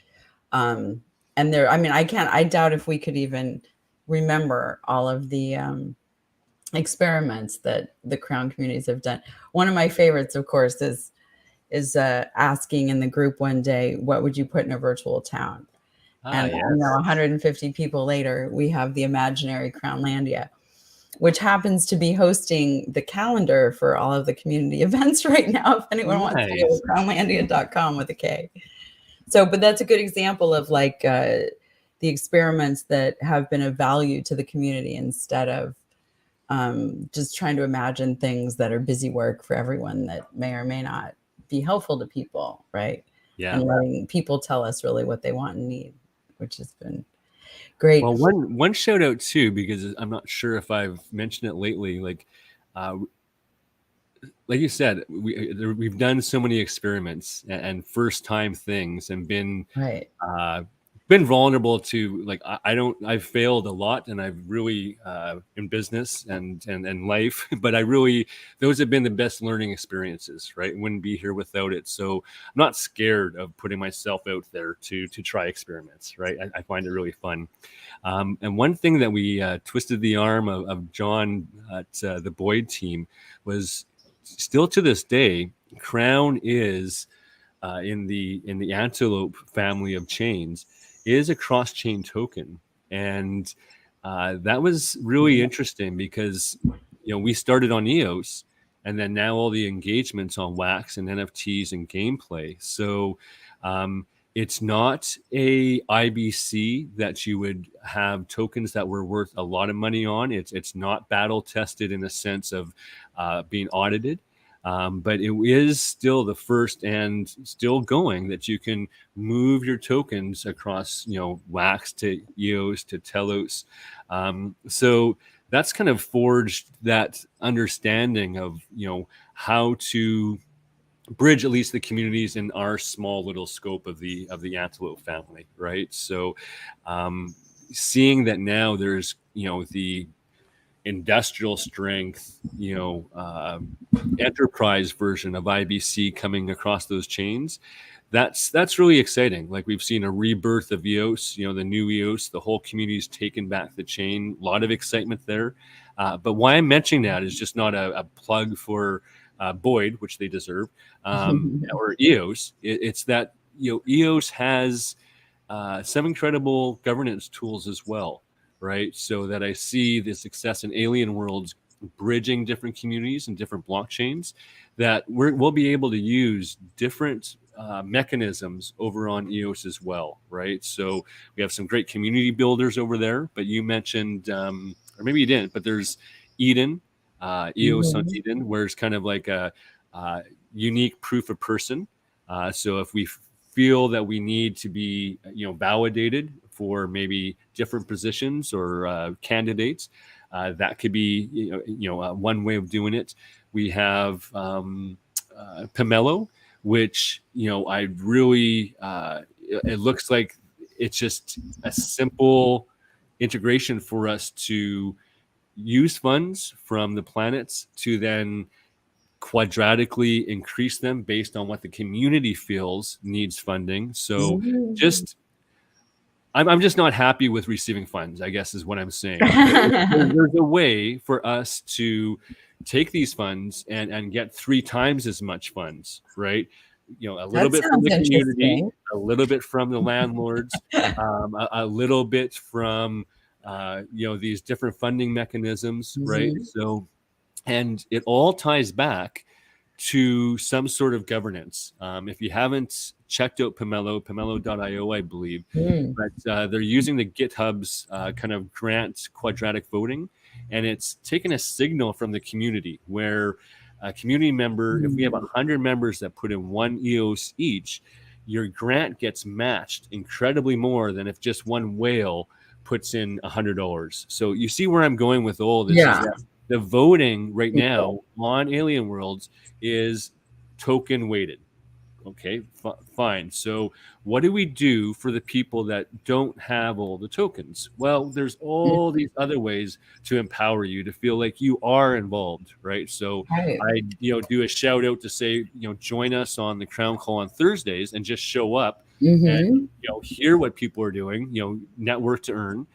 there, I mean, I doubt if we could even remember all of the experiments that the KROWN communities have done. One of my favorites, of course, is asking in the group one day, what would you put in a virtual town? And 150 people later, we have the imaginary KROWNlandia, which happens to be hosting the calendar for all of the community events right now. If anyone wants to go to KROWNlandia.com with a K. So, but that's a good example of the experiments that have been of value to the community instead of just trying to imagine things that are busy work for everyone that may or may not be helpful to people, right? Yeah. And letting people tell us really what they want and need, which has been great. Well, one shout out too, because I'm not sure if I've mentioned it lately. Like you said, we've done so many experiments and first time things, and been Right. Been vulnerable to, like, I've failed a lot, and I've really in business and life, but those have been the best learning experiences, right? Wouldn't be here without it. So I'm not scared of putting myself out there to try experiments, right? I find it really fun. And one thing that we twisted the arm of John at the Boyd team was, still to this day, KROWN is in the Antelope family of chains, is a cross-chain token. And that was really interesting because, we started on EOS, and then now all the engagements on Wax and NFTs and gameplay. So it's not a IBC that you would have tokens that were worth a lot of money on. It's not battle tested in the sense of being audited. But it is still the first and still going that you can move your tokens across, Wax to EOS to Telos. So that's kind of forged that understanding of, how to bridge at least the communities in our small little scope of the Antelope family, right? So seeing that now there's, the industrial strength, enterprise version of IBC coming across those chains, that's really exciting. Like, we've seen a rebirth of EOS, the new EOS, the whole community's taken back the chain. A lot of excitement there. But why I'm mentioning that is just not a plug for Boyd, which they deserve, or EOS. It's that, EOS has some incredible governance tools as well, right? So that I see the success in Alien Worlds bridging different communities and different blockchains, that we'll be able to use different mechanisms over on EOS as well, right? So we have some great community builders over there, but you mentioned, or maybe you didn't, but there's Eden, EOS on Eden, where it's kind of like a unique proof of person. So if we feel that we need to be, validated for maybe different positions or candidates, that could be, one way of doing it. We have Pomelo, which, I really, it looks like it's just a simple integration for us to use funds from the planets to then quadratically increase them based on what the community feels needs funding. So I'm just not happy with receiving funds, I guess is what I'm saying. There's a way for us to take these funds and get 3 times as much funds, right? A little bit from the community, a little bit from the landlords, a little bit from these different funding mechanisms, right? So, and it all ties back to some sort of governance. If you haven't checked out pomelo.io, I believe, but they're using the GitHub's kind of grant quadratic voting, and it's taken a signal from the community where a community member, if we have 100 members that put in 1 EOS each, your grant gets matched incredibly more than if just one whale puts in $100. So you see where I'm going with all this. Yeah. Is that the voting right now on Alien Worlds is token weighted. Okay, fine. So what do we do for the people that don't have all the tokens? Well, there's all these other ways to empower you to feel like you are involved, right? So I, do a shout out to say, join us on the KROWN Call on Thursdays and just show up and, hear what people are doing, network to earn.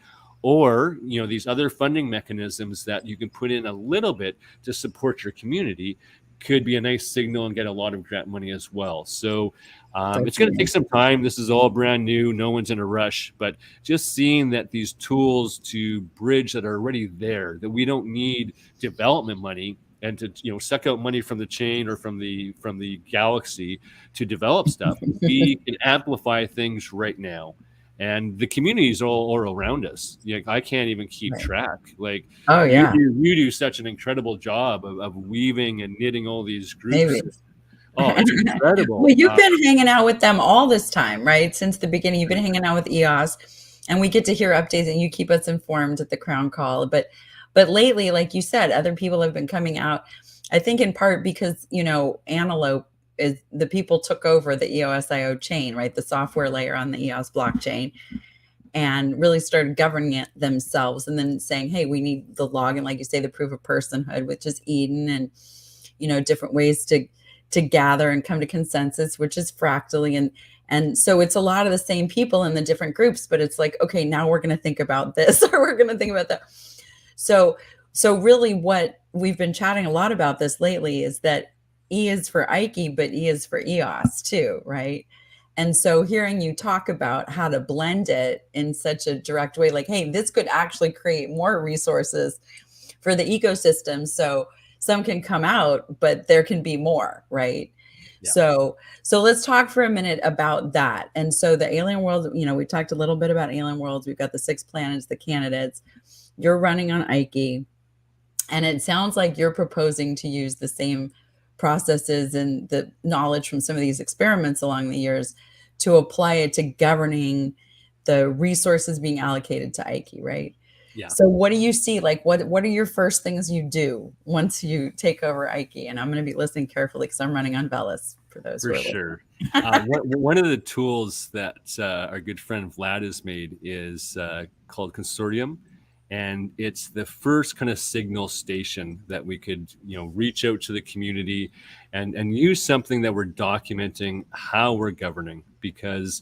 Or, these other funding mechanisms that you can put in a little bit to support your community could be a nice signal and get a lot of grant money as well. So it's going to take some time. This is all brand new. No one's in a rush, but just seeing that these tools to bridge that are already there, that we don't need development money and to, suck out money from the chain or from the galaxy to develop stuff. We can amplify things right now. and the communities are all around us. I can't even keep track. Like, oh yeah, you do such an incredible job of weaving and knitting all these groups. maybe. Oh, it's incredible. Well, you've been hanging out with them all this time, right? Since the beginning, you've been hanging out with EOS, and we get to hear updates, and you keep us informed at the KROWN call. But lately, like you said, other people have been coming out. I think in part because Antelope is the people took over the EOSIO chain, right? The software layer on the EOS blockchain, and really started governing it themselves, and then saying, hey, we need the log, and like you say, the proof of personhood, which is Eden, and different ways to gather and come to consensus, which is fractally, and so it's a lot of the same people in the different groups, but it's like, okay, now we're going to think about this, or we're going to think about that. So really what we've been chatting a lot about this lately is that E is for Ike, but E is for EOS too, right? And so hearing you talk about how to blend it in such a direct way, like, hey, this could actually create more resources for the ecosystem. So some can come out, but there can be more, right? Yeah. So let's talk for a minute about that. And so the alien world, we talked a little bit about alien worlds. We've got the 6 planets, the candidates. You're running on Ike, and it sounds like you're proposing to use the same processes and the knowledge from some of these experiments along the years to apply it to governing the resources being allocated to Ike, right? Yeah. So what do you see? Like, what are your first things you do once you take over Ike? And I'm going to be listening carefully because I'm running on Velis for those. For sure. One of the tools that our good friend Vlad has made is called Consortium. And it's the first kind of signal station that we could, reach out to the community and use something that we're documenting how we're governing, because,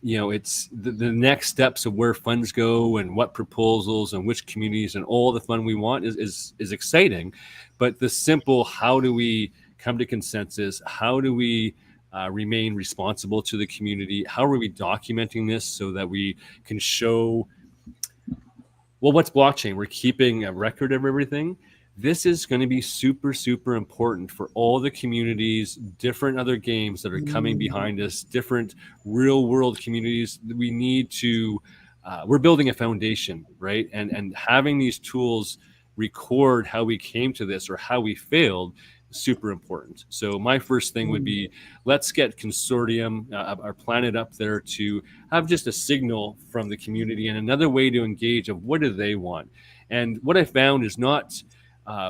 it's the next steps of where funds go and what proposals and which communities and all the fun we want is exciting. But the simple, how do we come to consensus? How do we remain responsible to the community? How are we documenting this so that we can show, well, what's blockchain? We're keeping a record of everything. This is going to be super, super important for all the communities, different other games that are coming behind us, different real world communities. We need to, we're building a foundation, right? And having these tools record how we came to this or how we failed, super important. So my first thing would be, let's get Consortium, our planet, up there to have just a signal from the community and another way to engage of what do they want. And what I found is not,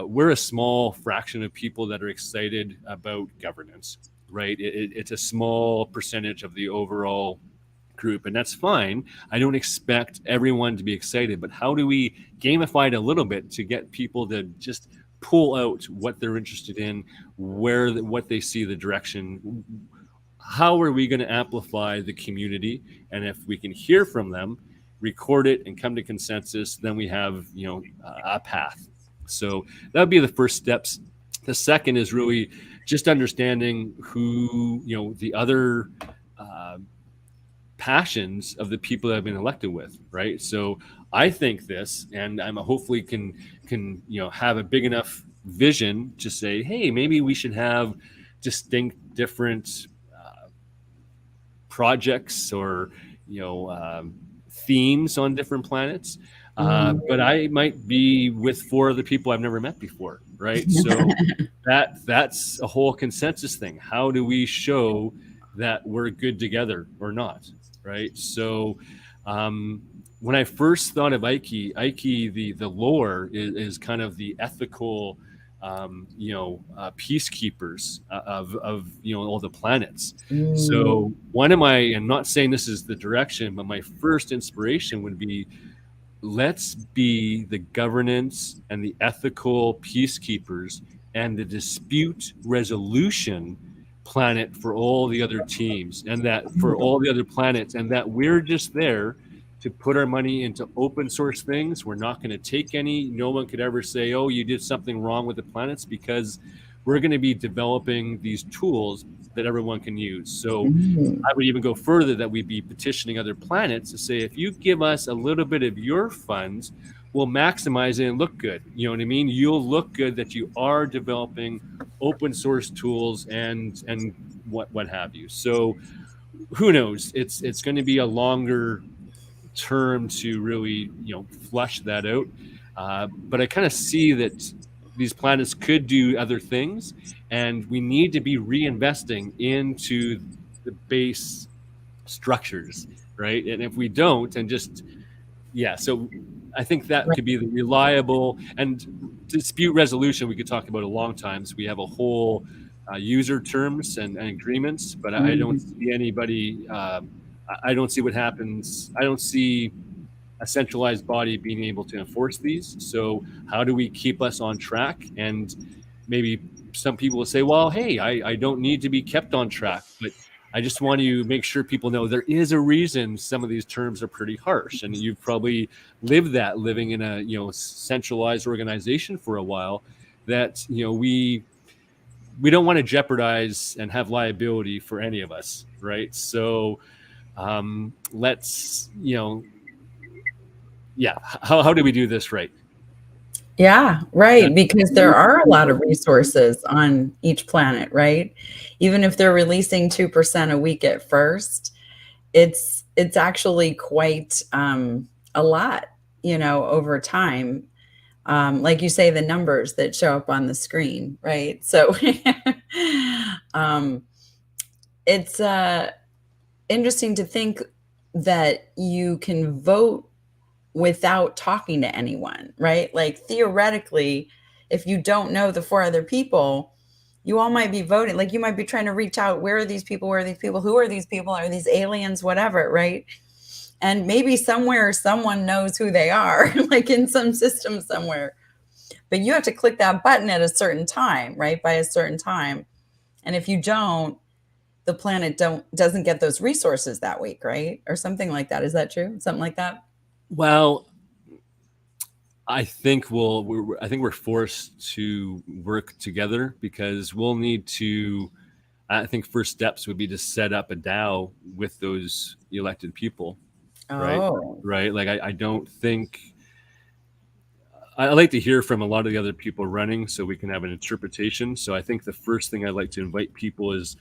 we're a small fraction of people that are excited about governance, right? It's a small percentage of the overall group, and that's fine. I don't expect everyone to be excited, but how do we gamify it a little bit to get people to just pull out what they're interested in, what they see the direction? How are we going to amplify the community? And if we can hear from them, record it and come to consensus, then we have, a path. So that would be the first steps. The second is really just understanding who, the other passions of the people that have been elected with, right? So I think this, and I'm hopefully can have a big enough vision to say, hey, maybe we should have distinct different projects or themes on different planets. But I might be with 4 other people I've never met before, right? So that's a whole consensus thing. How do we show that we're good together or not, right? So when I first thought of Ike, the lore is kind of the ethical, peacekeepers of all the planets. So one of my, and not saying this is the direction, but my first inspiration would be, let's be the governance and the ethical peacekeepers and the dispute resolution planet for all the other teams, and that for all the other planets, and that we're just there to put our money into open source things. We're not going to take any. No one could ever say, oh, you did something wrong with the planets, because we're going to be developing these tools that everyone can use. So I would even go further, that we'd be petitioning other planets to say, if you give us a little bit of your funds, we'll maximize it and look good. You know what I mean? You'll look good that you are developing open source tools and what have you. So who knows? It's going to be a longer term to really, flush that out. But I kind of see that these planets could do other things, and we need to be reinvesting into the base structures, right? And if we don't, and just so I think that Right. could be the reliable and dispute resolution. We could talk about a long time. So we have a whole user terms and agreements, but I don't Mhm. see anybody. I don't see what happens. I don't see a centralized body being able to enforce these. So how do we keep us on track? And maybe some people will say, well, hey, I don't need to be kept on track, but I just want to make sure people know there is a reason some of these terms are pretty harsh. And you've probably lived that, living in a, centralized organization for a while, that, we don't want to jeopardize and have liability for any of us. Right. So let's, how do we do this right? Yeah, right. That's Because there are a lot of resources on each planet, right? Even if they're releasing 2% a week at first, it's actually quite a lot, over time. Like you say, the numbers that show up on the screen, right? So um, it's interesting to think that you can vote without talking to anyone, right? Like theoretically, if you don't know the four other people, you all might be voting. Like you might be trying to reach out. Where are these people? Where are these people? Who are these people? Are these aliens? Whatever, right? And maybe somewhere someone knows who they are, like in some system somewhere. But you have to click that button at a certain time, right? By a certain time. And if you don't, the planet doesn't get those resources that week, right? Or something like that. Is that true? Something like that? Well, I think we're forced to work together, because we'll need to. I think first steps would be to set up a DAO with those elected people, right? Oh. Right. Like I don't think. I like to hear from a lot of the other people running, so we can have an interpretation. So I think the first thing I'd like to invite people is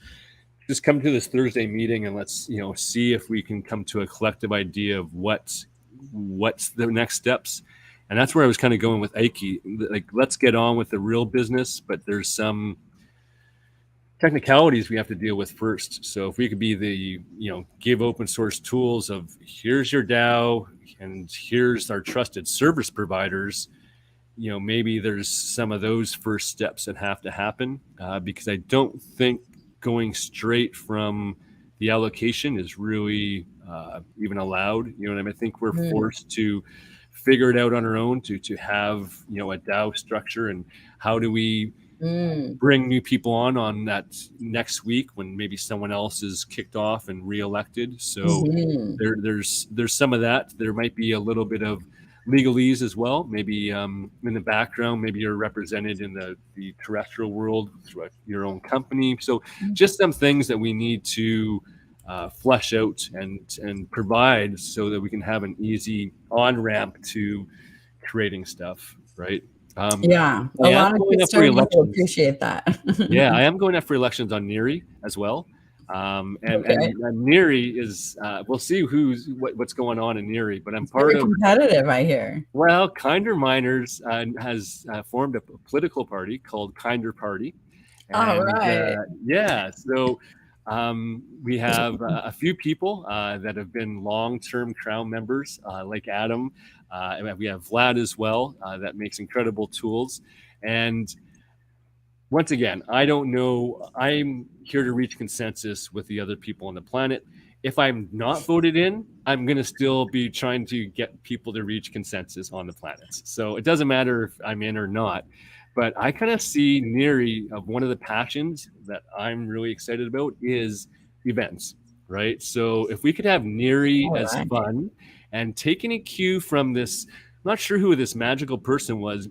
just come to this Thursday meeting, and let's see if we can come to a collective idea of what's the next steps. And that's where I was kind of going with Aiki. Like, let's get on with the real business, but there's some technicalities we have to deal with first. So if we could be the give open source tools of, here's your DAO and here's our trusted service providers, maybe there's some of those first steps that have to happen, because I don't think going straight from the allocation is really even allowed. You know what I mean? I think we're forced to figure it out on our own, to have a DAO structure, and how do we bring new people on that next week when maybe someone else is kicked off and reelected. So there's some of that. There might be a little bit of legalese as well. Maybe in the background, maybe you're represented in the terrestrial world through your own company. So just some things that we need to flesh out and provide, so that we can have an easy on-ramp to creating stuff, right? Yeah, a lot of custodians will appreciate that. Yeah, I am going up for elections on NERI as well. And NERI is, we'll see what's going on in NERI, but I'm part very competitive, I hear. Well, Kinder Miners has formed a political party called Kinder Party. And, right. So we have a few people that have been long-term KROWN members, like Adam. And we have Vlad as well, that makes incredible tools. And once again, I don't know. I'm here to reach consensus with the other people on the planet. If I'm not voted in, I'm going to still be trying to get people to reach consensus on the planets. So it doesn't matter if I'm in or not. But I kind of see NERI, of one of the passions that I'm really excited about is events, right? So if we could have NERI as fun, and taking a cue from this, I'm not sure who this magical person was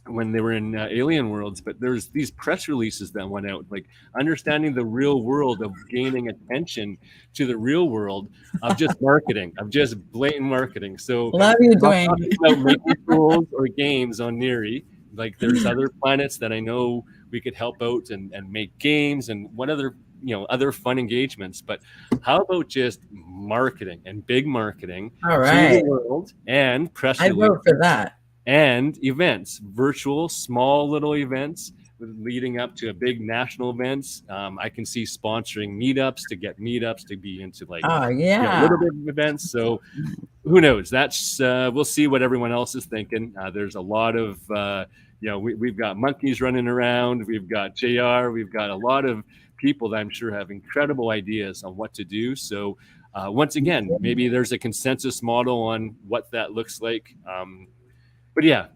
when they were in Alien Worlds, but there's these press releases that went out, like understanding the real world, of gaining attention to the real world, of just marketing, of just blatant marketing. So love you, Duane. About making tools or games on NERI. Like, there's other planets that I know we could help out and make games, and what other other fun engagements. But how about just marketing and big marketing All to right. the world, and press I release vote for that. and events, virtual, small little events leading up to a big national events. I can see sponsoring meetups to get meetups to be into like Oh a yeah. little bit of events. So who knows? That's we'll see what everyone else is thinking. There's a lot of we've got monkeys running around. We've got JR. We've got a lot of people that I'm sure have incredible ideas on what to do. So once again, maybe there's a consensus model on what that looks like. But yeah,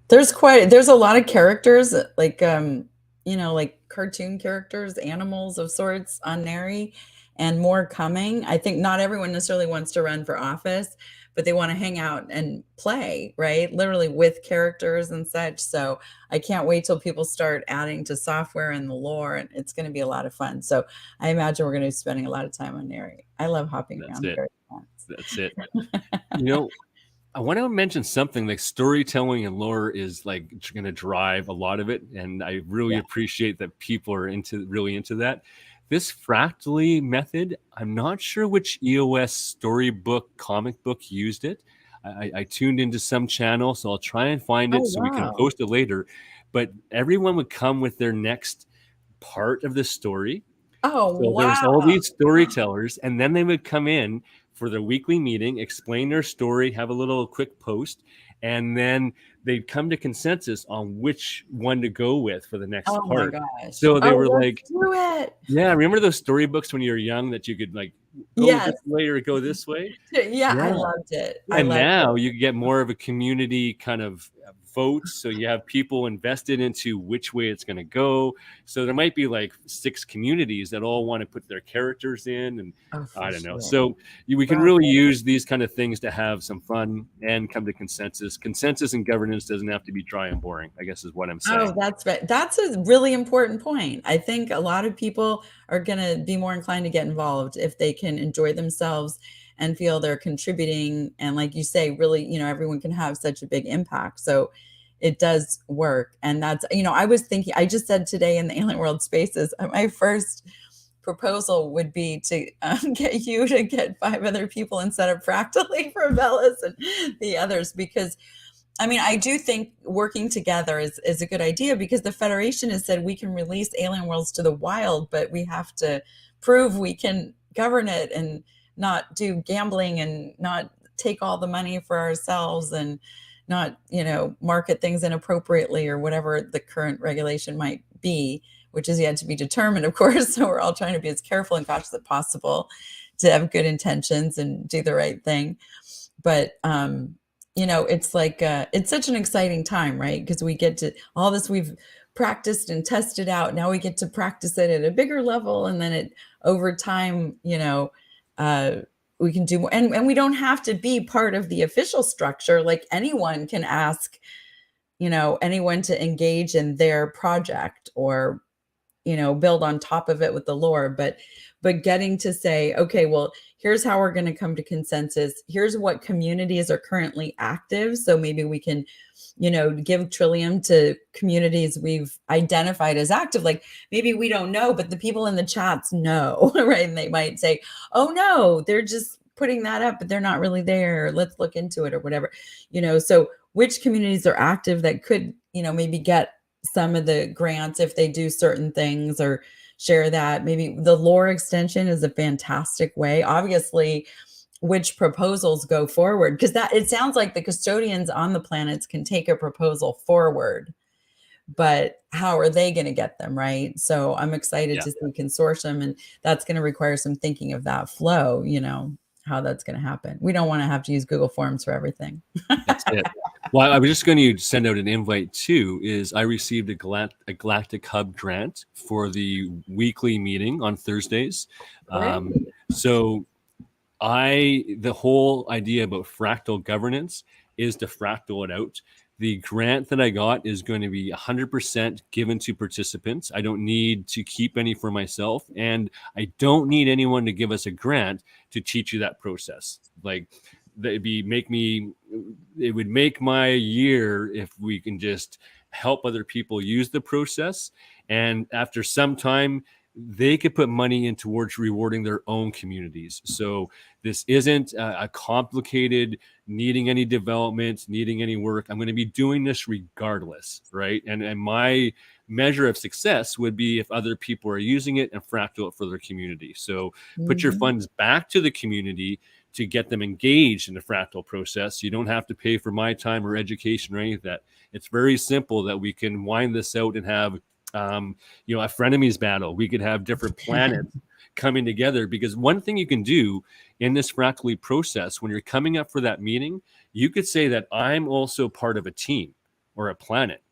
there's a lot of characters like like cartoon characters, animals of sorts on Nary, and more coming. I think not everyone necessarily wants to run for office, but they want to hang out and play, right? Literally with characters and such. So I can't wait till people start adding to software and the lore, and it's going to be a lot of fun. So I imagine we're going to be spending a lot of time on Nary. I love hopping that's around. it. That's it. I want to mention something like storytelling and lore is like going to drive a lot of it. And I really appreciate that people are really into that. This fractally method, I'm not sure which EOS storybook comic book used it. I tuned into some channel, so I'll try and find it so we can post it later. But everyone would come with their next part of the story. Oh, so wow. There's all these storytellers, and then they would come in for the weekly meeting, explain their story, have a little quick post, and then they'd come to consensus on which one to go with for the next part. My gosh. So they were like, do it. Yeah, remember those storybooks when you were young that you could like go this way or go this way? Yeah, I loved it. And now you get more of a community kind of votes. So you have people invested into which way it's going to go. So there might be like 6 communities that all want to put their characters in, and I don't know. So we can really use these kind of things to have some fun and come to consensus. Consensus and governance doesn't have to be dry and boring, I guess is what I'm saying. Oh, that's right. That's a really important point. I think a lot of people are going to be more inclined to get involved if they can enjoy themselves and feel they're contributing. And like you say, really, everyone can have such a big impact. So it does work. And that's, I was thinking, I just said today in the Alien World Spaces, my first proposal would be to get you to get 5 other people instead of fractally for Bellas and the others, because I do think working together is a good idea, because the Federation has said we can release alien worlds to the wild, but we have to prove we can govern it and not do gambling and not take all the money for ourselves and not, market things inappropriately or whatever the current regulation might be, which is yet to be determined, of course. So we're all trying to be as careful and cautious as possible to have good intentions and do the right thing. But, it's like, it's such an exciting time, right? Because we get to all this, we've practiced and tested out. Now we get to practice it at a bigger level. And then over time, we can do more. And we don't have to be part of the official structure. Like anyone can ask, anyone to engage in their project or, build on top of it with the lore. But getting to say, okay, well, here's how we're going to come to consensus. Here's what communities are currently active. So maybe we can, give Trillium to communities we've identified as active. Like maybe we don't know, but the people in the chats know, right? And they might say, oh no, they're just putting that up, but they're not really there. Let's look into it or whatever, so which communities are active that could, maybe get some of the grants if they do certain things or share that. Maybe the lore extension is a fantastic way. Obviously, which proposals go forward, because that it sounds like the custodians on the planets can take a proposal forward, but how are they going to get them right? So I'm excited to see consortium, and that's going to require some thinking of that flow, how that's going to happen. We don't want to have to use Google Forms for everything. That's it. Well, I was just going to send out an invite too. I received a Galactic Hub grant for the weekly meeting on Thursdays. So the whole idea about fractal governance is to fractal it out. The grant that I got is going to be 100% given to participants. I don't need to keep any for myself, and I don't need anyone to give us a grant to teach you that process. Like it would make my year if we can just help other people use the process. And after some time, they could put money in towards rewarding their own communities. So this isn't a complicated, needing any development, needing any work. I'm going to be doing this regardless, right? And my measure of success would be if other people are using it and fractal it for their community. So put your funds back to the community to get them engaged in the fractal process. You don't have to pay for my time or education or any of that. It's very simple that we can wind this out and have you know, a frenemies battle. We could have different planets coming together, because one thing you can do in this fractally process, when you're coming up for that meeting, you could say that I'm also part of a team or a planet.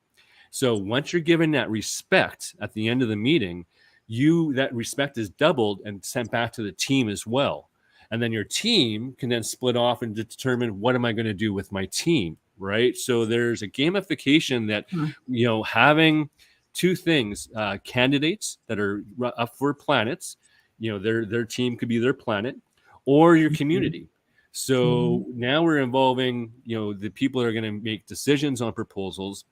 So once you're given that respect at the end of the meeting, that respect is doubled and sent back to the team as well. And then your team can then split off and determine, what am I going to do with my team, right? So there's a gamification that, you know, having two things, candidates that are up for planets, you know, their team could be their planet, or your community. So now we're involving, you know, the people that are going to make decisions on proposals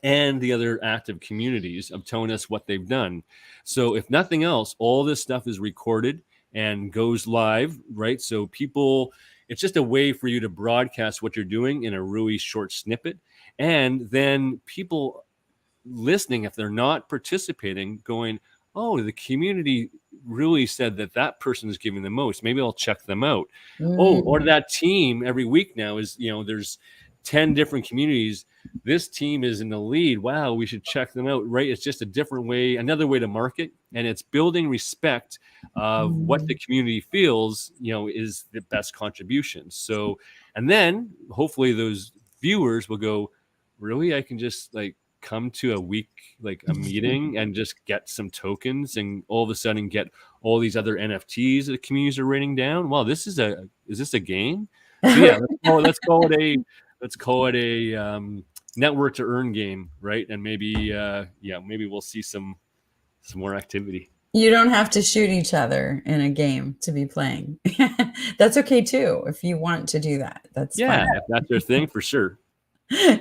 and the other active communities of telling us what they've done. So if nothing else, all this stuff is recorded and goes live, right? So people, it's just a way for you to broadcast what you're doing in a really short snippet. And then people listening, if they're not participating, going, oh, the community really said that person is giving the most. Maybe I'll check them out. Oh, or that team every week now is, you know, there's 10 different communities. This team is in the lead. Wow, we should check them out, right? It's just a different way, another way to market. And it's building respect of what the community feels, you know, is the best contribution. So, and then hopefully those viewers will go, really? I can just like come to a week, like a meeting, and just get some tokens, and all of a sudden get all these other NFTs that the communities are writing down. Wow, is this a game? So yeah, let's call it a network to earn game, right? And maybe maybe we'll see some more activity. You don't have to shoot each other in a game to be playing. That's okay too, if you want to do that. That's fine. If that's their thing, for sure.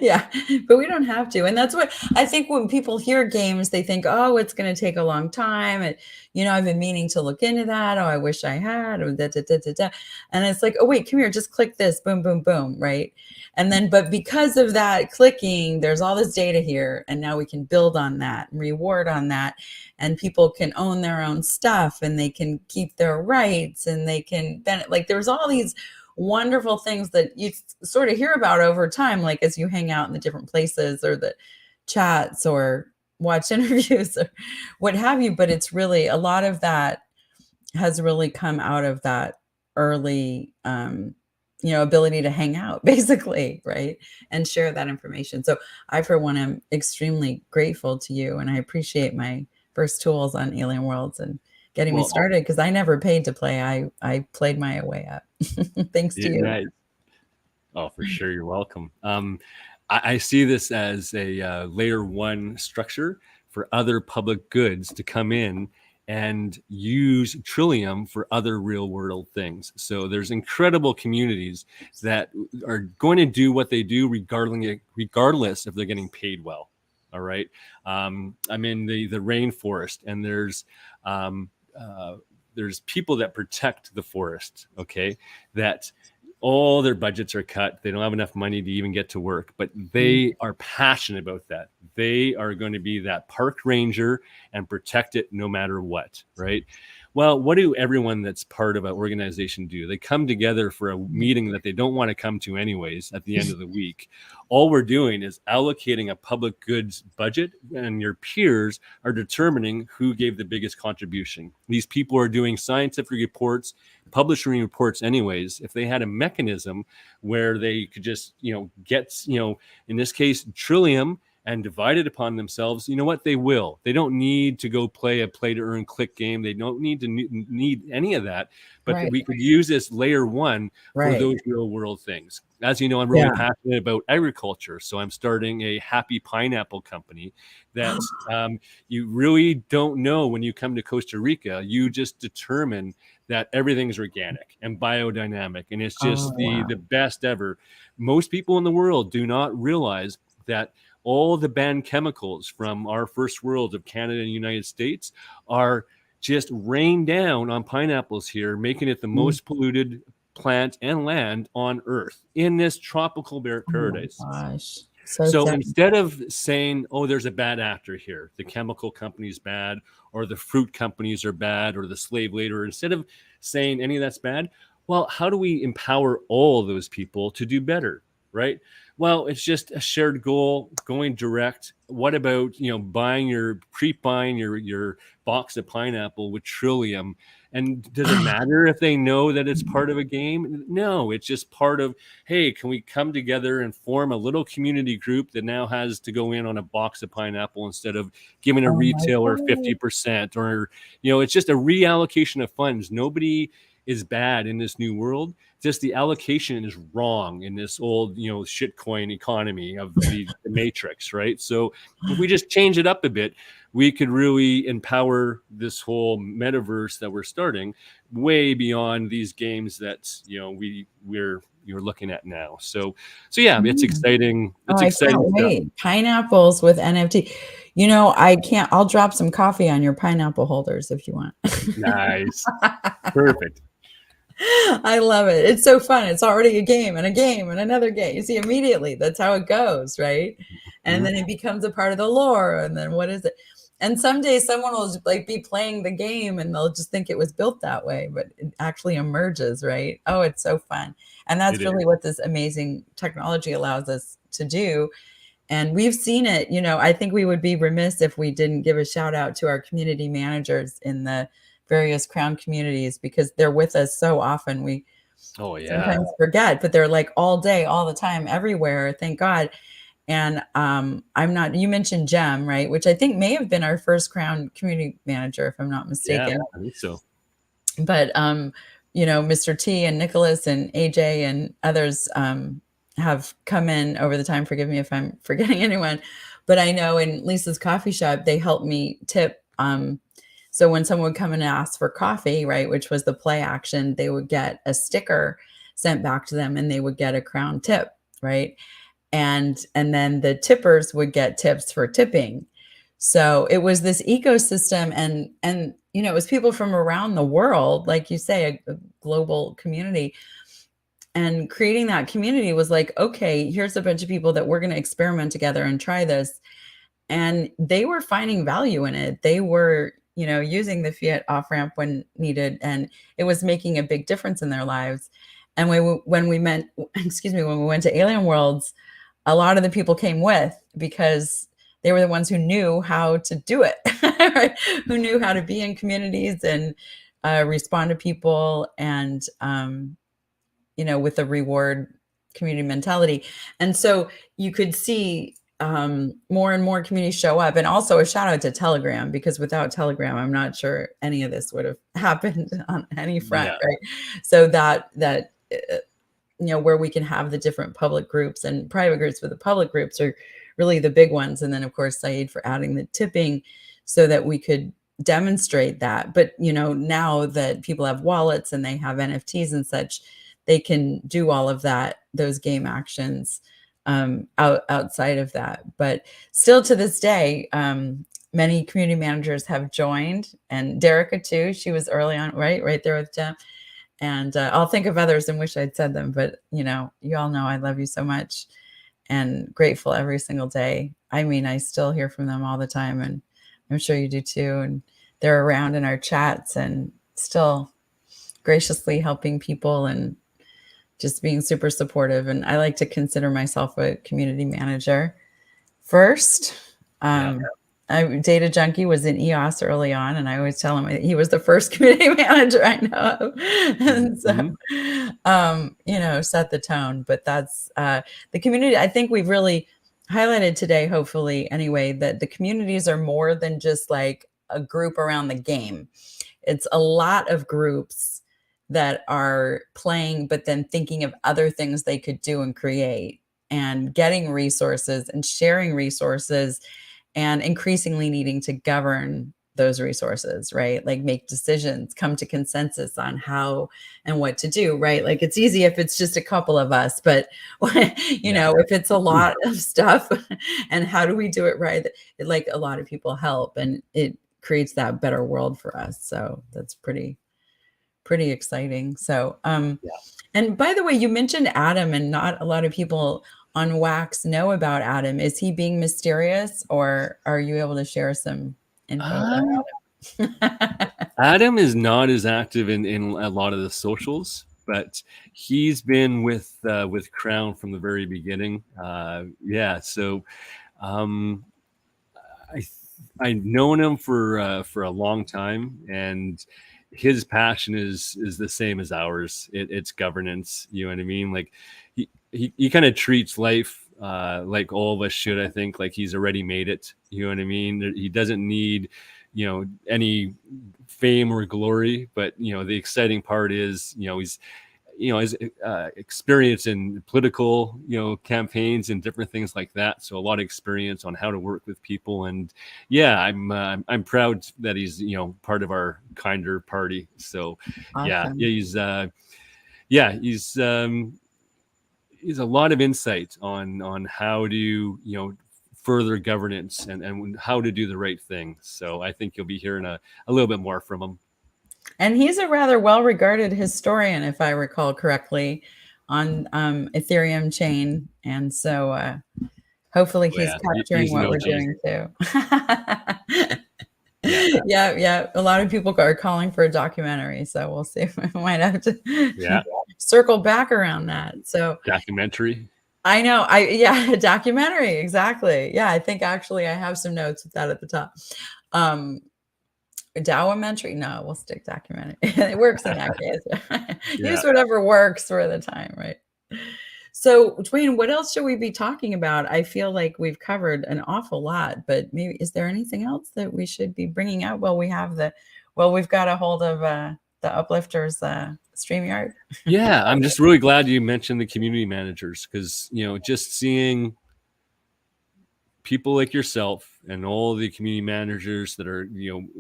Yeah, but we don't have to. And that's what I think when people hear games, they think, oh, it's going to take a long time. And, you know, I've been meaning to look into that. Oh, I wish I had. Or da, da, da, da, da. And it's like, oh, wait, come here, just click this. Boom, boom, boom. Right. And then, but because of that clicking, there's all this data here. And now we can build on that and reward on that. And people can own their own stuff, and they can keep their rights, and they can, like, there's all these wonderful things that you sort of hear about over time, like as you hang out in the different places or the chats or watch interviews or what have you. But it's really, a lot of that has really come out of that early, you know, ability to hang out, basically, right, and share that information. So I, for one, am extremely grateful to you, and I appreciate my first tools on Alien Worlds and getting me started, because I never paid to play. I played my way up. Thanks to you. Nice. Oh, for sure. You're welcome. I see this as a layer one structure for other public goods to come in and use Trillium for other real world things. So there's incredible communities that are going to do what they do regardless if they're getting paid well. All right. I'm in the rainforest, and there's people that protect the forest, okay, that all their budgets are cut. They don't have enough money to even get to work, but they are passionate about that. They are going to be that park ranger and protect it no matter what, right? Well, what do everyone that's part of an organization do? They come together for a meeting that they don't want to come to anyways at the end of the week. All we're doing is allocating a public goods budget, and your peers are determining who gave the biggest contribution. These people are doing scientific reports, publishing reports anyways. If they had a mechanism where they could just, you know, get, you know, in this case, Trillium, and divide it upon themselves, you know what? They will. They don't need to go play a play to earn click game. They don't need to need any of that. But we could use this layer one for those real world things. As you know, I'm really passionate about agriculture. So I'm starting a happy pineapple company that you really don't know when you come to Costa Rica. You just determine that everything's organic and biodynamic. And it's just the best ever. Most people in the world do not realize that all the banned chemicals from our first world of Canada and United States are just rain down on pineapples here, making it the most polluted plant and land on Earth in this tropical paradise. Oh my gosh. So sad. instead of saying, oh, there's a bad actor here, the chemical company's bad, or the fruit companies are bad, or the slave labor, instead of saying any of that's bad, well, how do we empower all of those people to do better, right? Well, it's just a shared goal, going direct. What about, pre-buying your box of pineapple with Trillium? And does it matter if they know that it's part of a game? No, it's just part of, hey, can we come together and form a little community group that now has to go in on a box of pineapple instead of giving a retailer 50%, or, it's just a reallocation of funds. Nobody is bad in this new world. Just the allocation is wrong in this old, shitcoin economy of the matrix, right? So if we just change it up a bit, we could really empower this whole metaverse that we're starting way beyond these games that, you're looking at now. So yeah, it's exciting. It's exciting. I can't wait. Pineapples with NFT. I'll drop some coffee on your pineapple holders if you want. Nice. Perfect. I love it. It's so fun. It's already a game and another game. You see, immediately that's how it goes, right? And then it becomes a part of the lore. And then what is it? And someday someone will be playing the game and they'll just think it was built that way, but it actually emerges, right? Oh, it's so fun. And that's really what this amazing technology allows us to do. And we've seen it. I think we would be remiss if we didn't give a shout out to our community managers in the various KROWN communities, because they're with us so often. We sometimes forget, but they're all day, all the time, everywhere. Thank God. And you mentioned Jem, right? Which I think may have been our first KROWN community manager, if I'm not mistaken. Yeah, I think so. But, Mr. T and Nicholas and AJ and others have come in over the time. Forgive me if I'm forgetting anyone. But I know in Lisa's coffee shop, they helped me tip. So when someone would come and ask for coffee, right, which was the play action, they would get a sticker sent back to them and they would get a KROWN tip, right? And then the tippers would get tips for tipping. So it was this ecosystem, and it was people from around the world, like you say, a global community. And creating that community was okay, here's a bunch of people that we're going to experiment together and try this. And they were finding value in it. They were, using the fiat off-ramp when needed, and it was making a big difference in their lives. And when we went to Alien Worlds, a lot of the people came with because they were the ones who knew how to do it, right? Who knew how to be in communities and respond to people, and with a reward community mentality. And so you could see more and more communities show up. And also a shout out to Telegram, because without Telegram, I'm not sure any of this would have happened on any front, right? So that where we can have the different public groups and private groups, but the public groups are really the big ones. And then of course, Saeed for adding the tipping so that we could demonstrate that. But now that people have wallets and they have NFTs and such, they can do all of that, those game actions outside of that. But still to this day, many community managers have joined, and Derica too. She was early on, right there with Jem. And I'll think of others and wish I'd said them, but you all know I love you so much and grateful every single day. I mean, I still hear from them all the time, and I'm sure you do too. And they're around in our chats and still graciously helping people and just being super supportive. And I like to consider myself a community manager first. Data Junkie was in EOS early on, and I always tell him he was the first community manager I know of. And so, set the tone. But that's the community. I think we've really highlighted today, hopefully anyway, that the communities are more than just like a group around the game. It's a lot of groups that are playing, but then thinking of other things they could do and create, and getting resources and sharing resources, and increasingly needing to govern those resources, right? Like make decisions, come to consensus on how and what to do, right? Like it's easy if it's just a couple of us, but if it's a lot of stuff and how do we do it right? Like a lot of people help, and it creates that better world for us. So that's pretty exciting. So, and by the way, you mentioned Adam, and not a lot of people on Wax know about Adam. Is he being mysterious, or are you able to share some info about Adam? Adam is not as active in a lot of the socials, but he's been with KROWN from the very beginning. So I've known him for a long time, and his passion is the same as ours. It's governance. You know what I mean? Like he kind of treats life like all of us should. I think like he's already made it. You know what I mean? He doesn't need any fame or glory, but the exciting part is he's his experience in political, campaigns and different things like that. So a lot of experience on how to work with people. And yeah, I'm proud that he's, part of our kinder party. So Awesome. he's a lot of insight on how to, further governance and how to do the right thing. So I think you'll be hearing a little bit more from him. And he's a rather well-regarded historian, if I recall correctly, on Ethereum chain. And so hopefully he's capturing what we're doing too. Yeah. A lot of people are calling for a documentary, so we'll see if we might have to circle back around that. So documentary. I know. A documentary. Exactly. Yeah. I think actually I have some notes with that at the top. Documentary? No, we'll stick documentary. It works in that case. Use whatever works for the time, right? So, Duane, what else should we be talking about? I feel like we've covered an awful lot, but maybe is there anything else that we should be bringing out? Well, we've got a hold of the Uplifters StreamYard. Yeah, I'm just really glad you mentioned the community managers, because just seeing people like yourself and all the community managers that are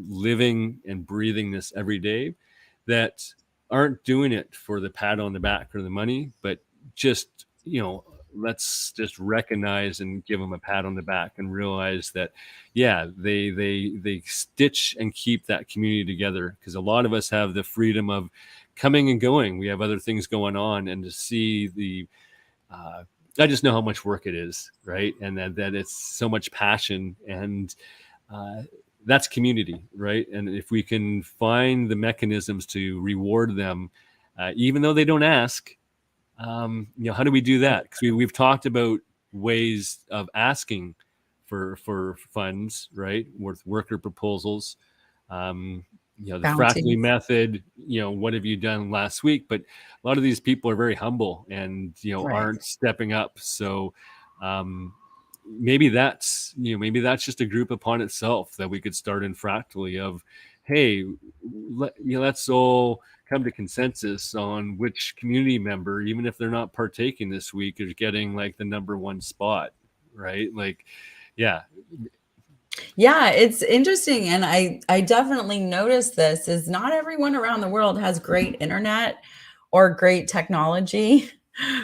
living and breathing this every day, that aren't doing it for the pat on the back or the money, but just let's just recognize and give them a pat on the back and realize that they stitch and keep that community together, because a lot of us have the freedom of coming and going. We have other things going on, and to see the I just know how much work it is, right? And that it's so much passion, and that's community, right? And if we can find the mechanisms to reward them, even though they don't ask, how do we do that? Because we've talked about ways of asking for funds, right? With worker proposals, the fractally method, what have you done last week? But a lot of these people are very humble and, aren't stepping up. So maybe that's just a group upon itself that we could start in fractally of, hey, let's all come to consensus on which community member, even if they're not partaking this week, is getting like the number one spot, right? Like, yeah, it's interesting. And I definitely noticed this is not everyone around the world has great internet or great technology,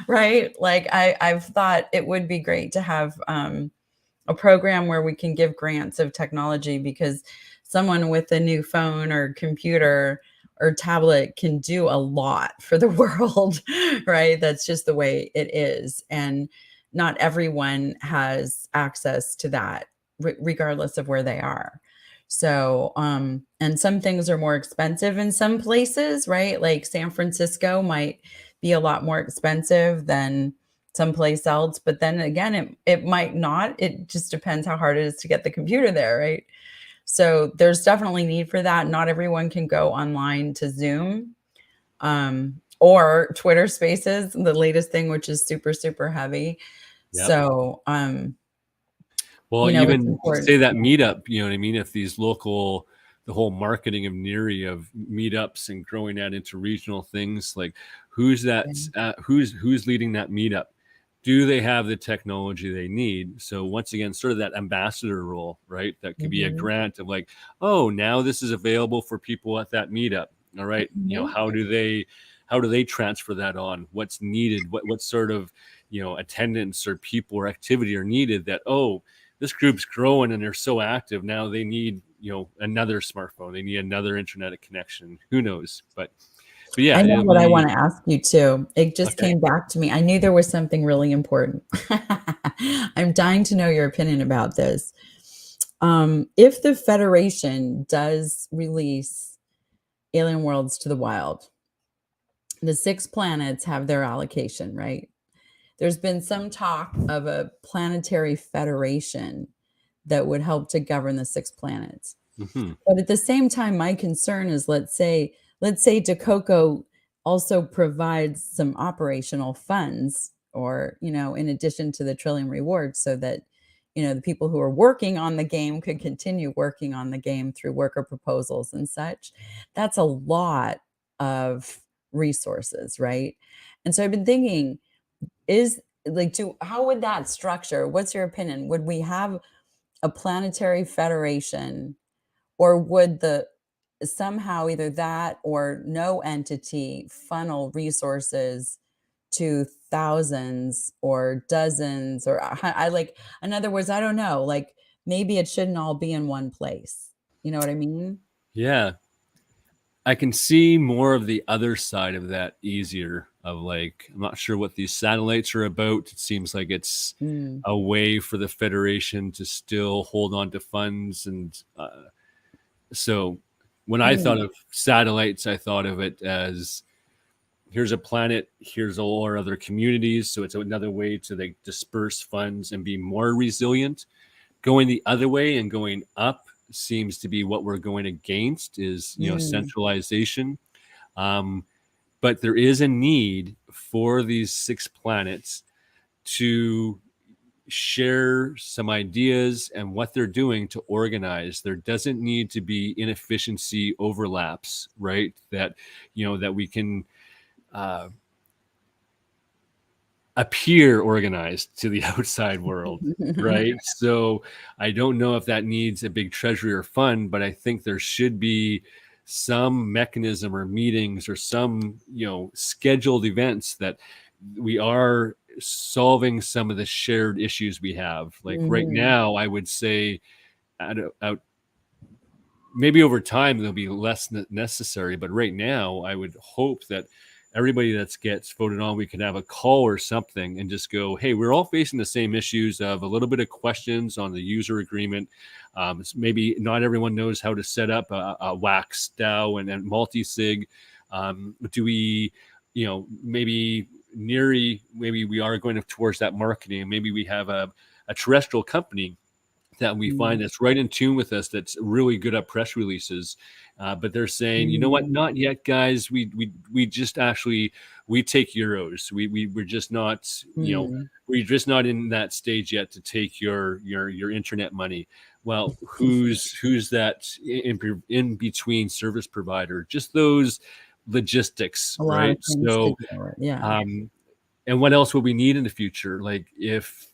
right? Like I've thought it would be great to have a program where we can give grants of technology, because someone with a new phone or computer or tablet can do a lot for the world, right? That's just the way it is. And not everyone has access to that, regardless of where they are. So, and some things are more expensive in some places, right? Like San Francisco might be a lot more expensive than someplace else, but then again, it might not. It just depends how hard it is to get the computer there, right? So there's definitely need for that. Not everyone can go online to Zoom or Twitter Spaces, the latest thing, which is super, super heavy. Yep. So, well, even say that meetup, you know what I mean? If these local, the whole marketing of NERI of meetups and growing that into regional things, like who's leading that meetup? Do they have the technology they need? So once again, sort of that ambassador role, right? That could be a grant of like, oh, now this is available for people at that meetup. All right. How do they transfer that on? What's needed? What sort of, attendance or people or activity are needed that, oh, this group's growing and they're so active. Now they need another smartphone. They need another internet connection. Who knows? But yeah, I know it'll what I want be to ask you too. It just okay. came back to me. I knew there was something really important. I'm dying to know your opinion about this. If the Federation does release alien worlds to the wild, the 6 planets have their allocation, right? There's been some talk of a planetary federation that would help to govern the 6 planets. Mm-hmm. But at the same time, my concern is, let's say Dakoko also provides some operational funds, or, in addition to the trillion rewards, so that, the people who are working on the game could continue working on the game through worker proposals and such. That's a lot of resources, right? And so I've been thinking, how would that structure? What's your opinion? Would we have a planetary federation, or would the somehow either that or no entity funnel resources to thousands or dozens, or I like, in other words, I don't know, like maybe it shouldn't all be in one place. You know what I mean? Yeah, I can see more of the other side of that easier. Of like, I'm not sure what these satellites are about. It seems like it's Mm, a way for the Federation to still hold on to funds. And so when I thought mm, of satellites, I thought of it as, here's a planet, here's all our other communities. So it's another way to like disperse funds and be more resilient. Going the other way and going up seems to be what we're going against, is mm, centralization. But there is a need for these 6 planets to share some ideas and what they're doing to organize. There doesn't need to be inefficiency overlaps, right? That that we can appear organized to the outside world, right? So I don't know if that needs a big treasury or fund, but I think there should be some mechanism or meetings or some scheduled events that we are solving some of the shared issues we have. Like right mhm. now, I would say out maybe over time there'll be less necessary, but right now I would hope that everybody that gets voted on, we can have a call or something and just go, hey, we're all facing the same issues of a little bit of questions on the user agreement. Maybe not everyone knows how to set up a wax DAO and multi-sig. Do we, maybe maybe we are going towards that marketing. Maybe we have a terrestrial company that we find Mm, that's right in tune with us, that's really good at press releases, but they're saying, you know what, mm, not yet, guys. We just actually, we take euros. We're just not, mm. we're just not in that stage yet to take your internet money. Well, who's that in between service provider? Just those logistics, A lot of right? things to So deal with. Yeah. um and what else will we need in the future? Like, if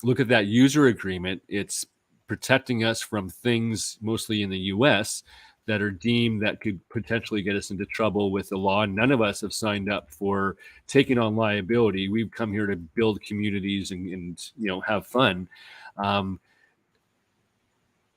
look at that user agreement, it's protecting us from things mostly in the US that are deemed that could potentially get us into trouble with the law. None of us have signed up for taking on liability. We've come here to build communities and have fun. Um,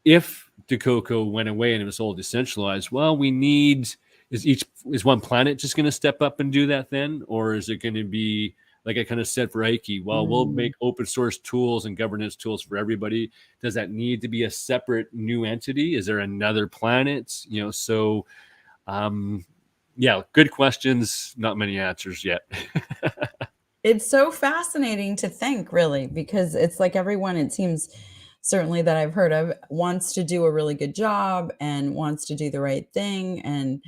if Dakoko went away and it was all decentralized, well, we need, is one planet just going to step up and do that then, or is it going to be like I kind of said for Ike? Well, we'll Mm. make open source tools and governance tools for everybody. Does that need to be a separate new entity? Is there another planet? So yeah, good questions, not many answers yet. It's so fascinating to think, really, because it's like everyone, it seems, certainly that I've heard of, wants to do a really good job and wants to do the right thing and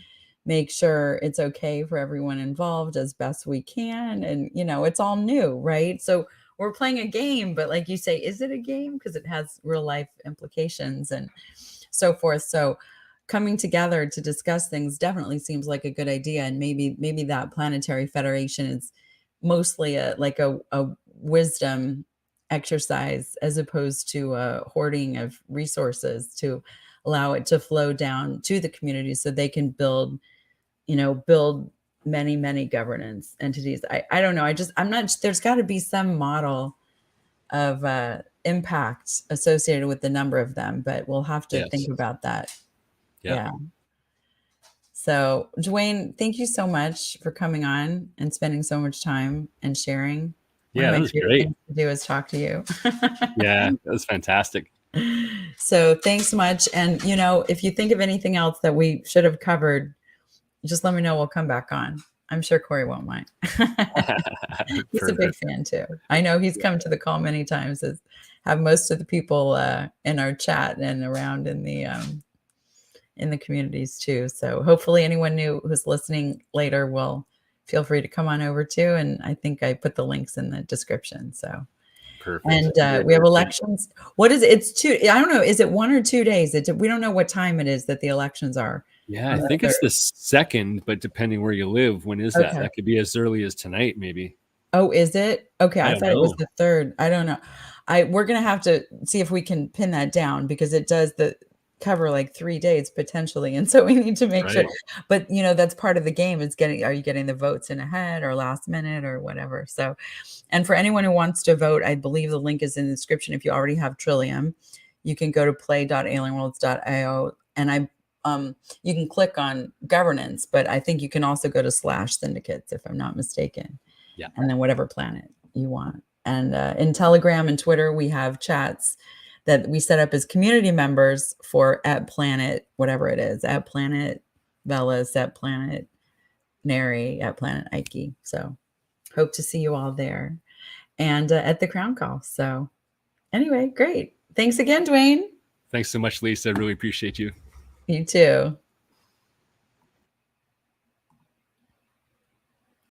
make sure it's okay for everyone involved as best we can. And, it's all new, right? So we're playing a game, but like you say, is it a game? Because it has real life implications and so forth. So coming together to discuss things definitely seems like a good idea. And maybe that planetary federation is mostly a wisdom exercise, as opposed to a hoarding of resources, to allow it to flow down to the community so they can build many governance entities. I don't know. I'm not, there's got to be some model of impact associated with the number of them, but we'll have to Yes. think about that. Yeah. Yeah. So, Duane, thank you so much for coming on and spending so much time and sharing. One Yeah, of that my was favorite great. things to do is talk to you. Yeah, that was fantastic. So, thanks much. And, you know, if you think of anything else that we should have covered, just let me know. We'll come back on. I'm sure Corey won't mind. He's a big Perfect. fan too. I know he's come to the call many times, as have most of the people in our chat and around in the communities too. So hopefully anyone new who's listening later will feel free to come on over too. And I think I put the links in the description. So Perfect. and we have elections. What is it? It's 2. I don't know. Is it 1 or 2 days? We don't know what time it is that the elections are. Yeah, I think it's the 2nd, but depending where you live, when is that? Okay. That could be as early as tonight, maybe. Oh, is it? Okay, I don't thought it was know. the 3rd. I don't know. We're gonna have to see if we can pin that down because it does cover like 3 days potentially, and so we need to make sure. Right. But you know, that's part of the game is are you getting the votes in ahead or last minute or whatever. So, and for anyone who wants to vote, I believe the link is in the description. If you already have Trillium, you can go to play.alienworlds.io and you can click on governance, but I think you can also go to /syndicates if I'm not mistaken. Yeah. And then whatever planet you want. And in Telegram and Twitter, we have chats that we set up as community members for @planet, whatever it is, @planet Velas, @planet Neri, @planet Ike. So hope to see you all there and at the KROWN call. So anyway, great. Thanks again, Duane. Thanks so much, Lisa. I really appreciate you. You too.